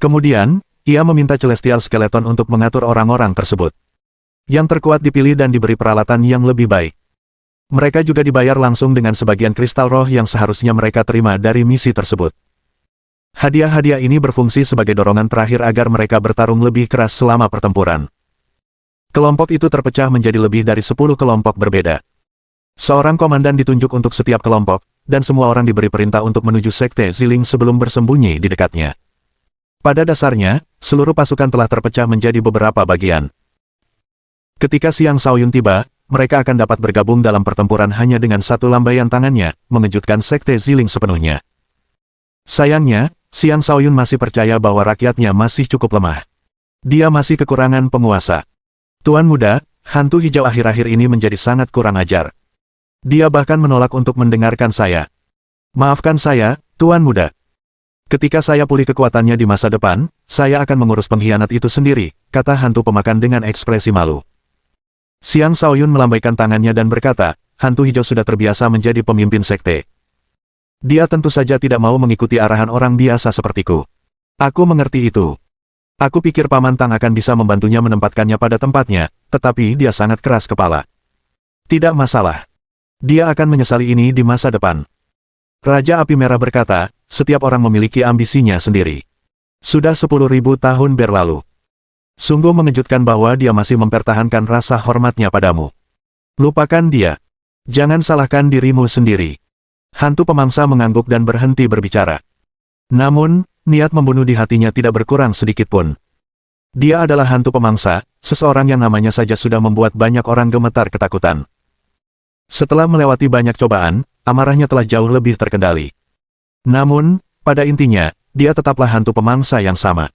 Kemudian, ia meminta Celestial Skeleton untuk mengatur orang-orang tersebut. Yang terkuat dipilih dan diberi peralatan yang lebih baik. Mereka juga dibayar langsung dengan sebagian kristal roh yang seharusnya mereka terima dari misi tersebut. Hadiah-hadiah ini berfungsi sebagai dorongan terakhir agar mereka bertarung lebih keras selama pertempuran. Kelompok itu terpecah menjadi lebih dari 10 kelompok berbeda. Seorang komandan ditunjuk untuk setiap kelompok, dan semua orang diberi perintah untuk menuju Sekte Ziling sebelum bersembunyi di dekatnya. Pada dasarnya, seluruh pasukan telah terpecah menjadi beberapa bagian. Ketika Xiang Shaoyun tiba, mereka akan dapat bergabung dalam pertempuran hanya dengan satu lambaian tangannya, mengejutkan Sekte Ziling sepenuhnya. Sayangnya, Xiang Shaoyun masih percaya bahwa rakyatnya masih cukup lemah. Dia masih kekurangan penguasa. Tuan Muda, hantu hijau akhir-akhir ini menjadi sangat kurang ajar. Dia bahkan menolak untuk mendengarkan saya. Maafkan saya, Tuan Muda. Ketika saya pulih kekuatannya di masa depan, saya akan mengurus pengkhianat itu sendiri, kata hantu pemakan dengan ekspresi malu. Xiang Shaoyun melambaikan tangannya dan berkata, hantu hijau sudah terbiasa menjadi pemimpin sekte. Dia tentu saja tidak mau mengikuti arahan orang biasa sepertiku. Aku mengerti itu. Aku pikir Paman Tang akan bisa membantunya menempatkannya pada tempatnya, tetapi dia sangat keras kepala. Tidak masalah. Dia akan menyesali ini di masa depan. Raja Api Merah berkata, setiap orang memiliki ambisinya sendiri. Sudah 10.000 tahun berlalu. Sungguh mengejutkan bahwa dia masih mempertahankan rasa hormatnya padamu. Lupakan dia. Jangan salahkan dirimu sendiri. Hantu pemangsa mengangguk dan berhenti berbicara. Namun, niat membunuh di hatinya tidak berkurang sedikitpun. Dia adalah hantu pemangsa, seseorang yang namanya saja sudah membuat banyak orang gemetar ketakutan. Setelah melewati banyak cobaan, amarahnya telah jauh lebih terkendali. Namun, pada intinya, dia tetaplah hantu pemangsa yang sama.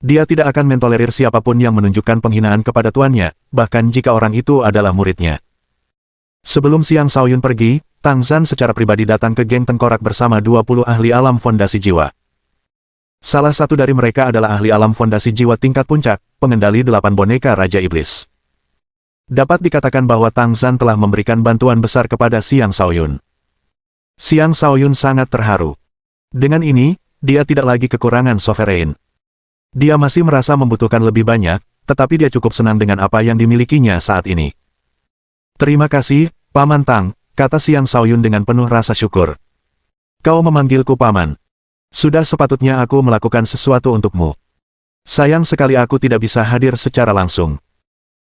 Dia tidak akan mentolerir siapapun yang menunjukkan penghinaan kepada tuannya, bahkan jika orang itu adalah muridnya. Sebelum Xiang Shaoyun pergi, Tang Zhan secara pribadi datang ke geng tengkorak bersama 20 ahli alam fondasi jiwa. Salah satu dari mereka adalah ahli alam fondasi jiwa tingkat puncak, pengendali 8 boneka Raja Iblis. Dapat dikatakan bahwa Tang Zhan telah memberikan bantuan besar kepada Xiang Shaoyun. Xiang Shaoyun sangat terharu. Dengan ini, dia tidak lagi kekurangan sovereign. Dia masih merasa membutuhkan lebih banyak, tetapi dia cukup senang dengan apa yang dimilikinya saat ini. Terima kasih, Paman Tang, kata Xiang Shaoyun dengan penuh rasa syukur. Kau memanggilku Paman. Sudah sepatutnya aku melakukan sesuatu untukmu. Sayang sekali aku tidak bisa hadir secara langsung.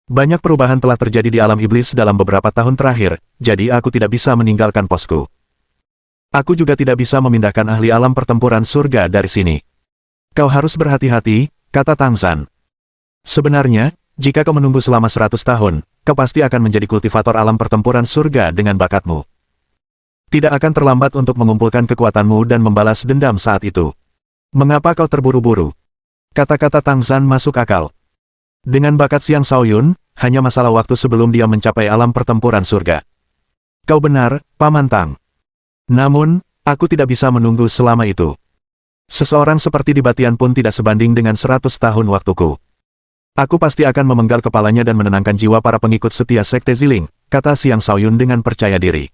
Banyak perubahan telah terjadi di alam iblis dalam beberapa tahun terakhir, jadi aku tidak bisa meninggalkan posku. Aku juga tidak bisa memindahkan ahli alam pertempuran surga dari sini. Kau harus berhati-hati, kata Tang Zhan. Sebenarnya, jika kau menunggu selama 100 tahun, kau pasti akan menjadi kultivator alam pertempuran surga dengan bakatmu. Tidak akan terlambat untuk mengumpulkan kekuatanmu dan membalas dendam saat itu. Mengapa kau terburu-buru? Kata-kata Tang Zhan masuk akal. Dengan bakat Xiang Shaoyun, hanya masalah waktu sebelum dia mencapai alam pertempuran surga. Kau benar, Paman Tang. Namun, aku tidak bisa menunggu selama itu. Seseorang seperti Dibatian pun tidak sebanding dengan 100 tahun waktuku. Aku pasti akan memenggal kepalanya dan menenangkan jiwa para pengikut setia Sekte Ziling, kata Xiang Shaoyun dengan percaya diri.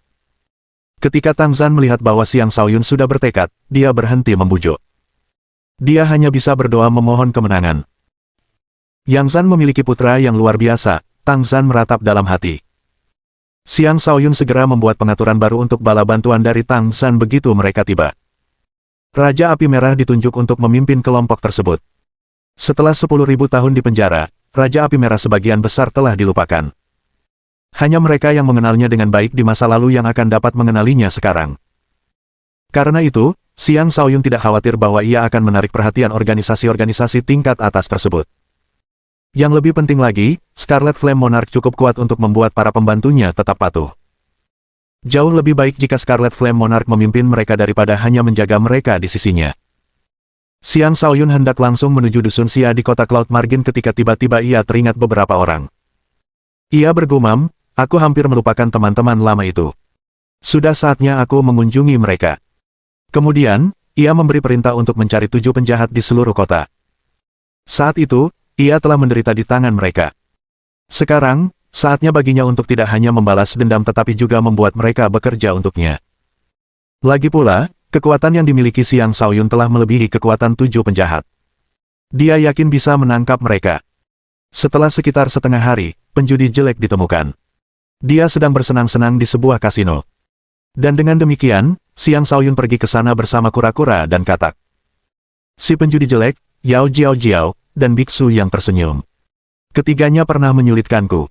Ketika Tang Zhan melihat bahwa Xiang Shaoyun sudah bertekad, dia berhenti membujuk. Dia hanya bisa berdoa memohon kemenangan. Yang Zhan memiliki putra yang luar biasa, Tang Zhan meratap dalam hati. Xiang Shaoyun segera membuat pengaturan baru untuk bala bantuan dari Tang Zhan begitu mereka tiba. Raja Api Merah ditunjuk untuk memimpin kelompok tersebut. Setelah 10.000 tahun di penjara, Raja Api Merah sebagian besar telah dilupakan. Hanya mereka yang mengenalnya dengan baik di masa lalu yang akan dapat mengenalinya sekarang. Karena itu, Xiang Shaoyun tidak khawatir bahwa ia akan menarik perhatian organisasi-organisasi tingkat atas tersebut. Yang lebih penting lagi, Scarlet Flame Monarch cukup kuat untuk membuat para pembantunya tetap patuh. Jauh lebih baik jika Scarlet Flame Monarch memimpin mereka daripada hanya menjaga mereka di sisinya. Xiang Shaoyun hendak langsung menuju dusun Xia di kota Cloud Margin ketika tiba-tiba ia teringat beberapa orang. Ia bergumam, aku hampir melupakan teman-teman lama itu. Sudah saatnya aku mengunjungi mereka. Kemudian, ia memberi perintah untuk mencari 7 penjahat di seluruh kota. Saat itu, ia telah menderita di tangan mereka. Sekarang, saatnya baginya untuk tidak hanya membalas dendam tetapi juga membuat mereka bekerja untuknya. Lagi pula, kekuatan yang dimiliki Xiang Shaoyun telah melebihi kekuatan 7 penjahat. Dia yakin bisa menangkap mereka. Setelah sekitar setengah hari, penjudi jelek ditemukan. Dia sedang bersenang-senang di sebuah kasino. Dan dengan demikian, Xiang Shaoyun pergi ke sana bersama kura-kura dan katak. Si penjudi jelek, Yao Jiao, dan biksu yang tersenyum. Ketiganya pernah menyulitkanku.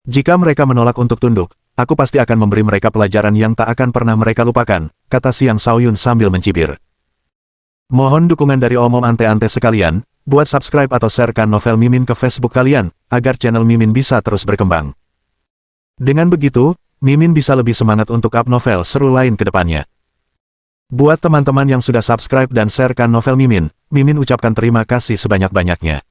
Jika mereka menolak untuk tunduk, aku pasti akan memberi mereka pelajaran yang tak akan pernah mereka lupakan, kata Xiang Shaoyun sambil mencibir. Mohon dukungan dari omom ante-ante sekalian, buat subscribe atau sharekan novel Mimin ke Facebook kalian, agar channel Mimin bisa terus berkembang. Dengan begitu, Mimin bisa lebih semangat untuk up novel seru lain ke depannya. Buat teman-teman yang sudah subscribe dan sharekan novel Mimin, Mimin ucapkan terima kasih sebanyak-banyaknya.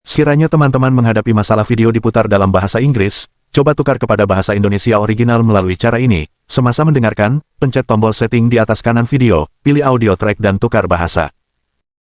Sekiranya teman-teman menghadapi masalah video diputar dalam bahasa Inggris, coba tukar kepada bahasa Indonesia original melalui cara ini. Semasa mendengarkan, pencet tombol setting di atas kanan video, pilih audio track dan tukar bahasa.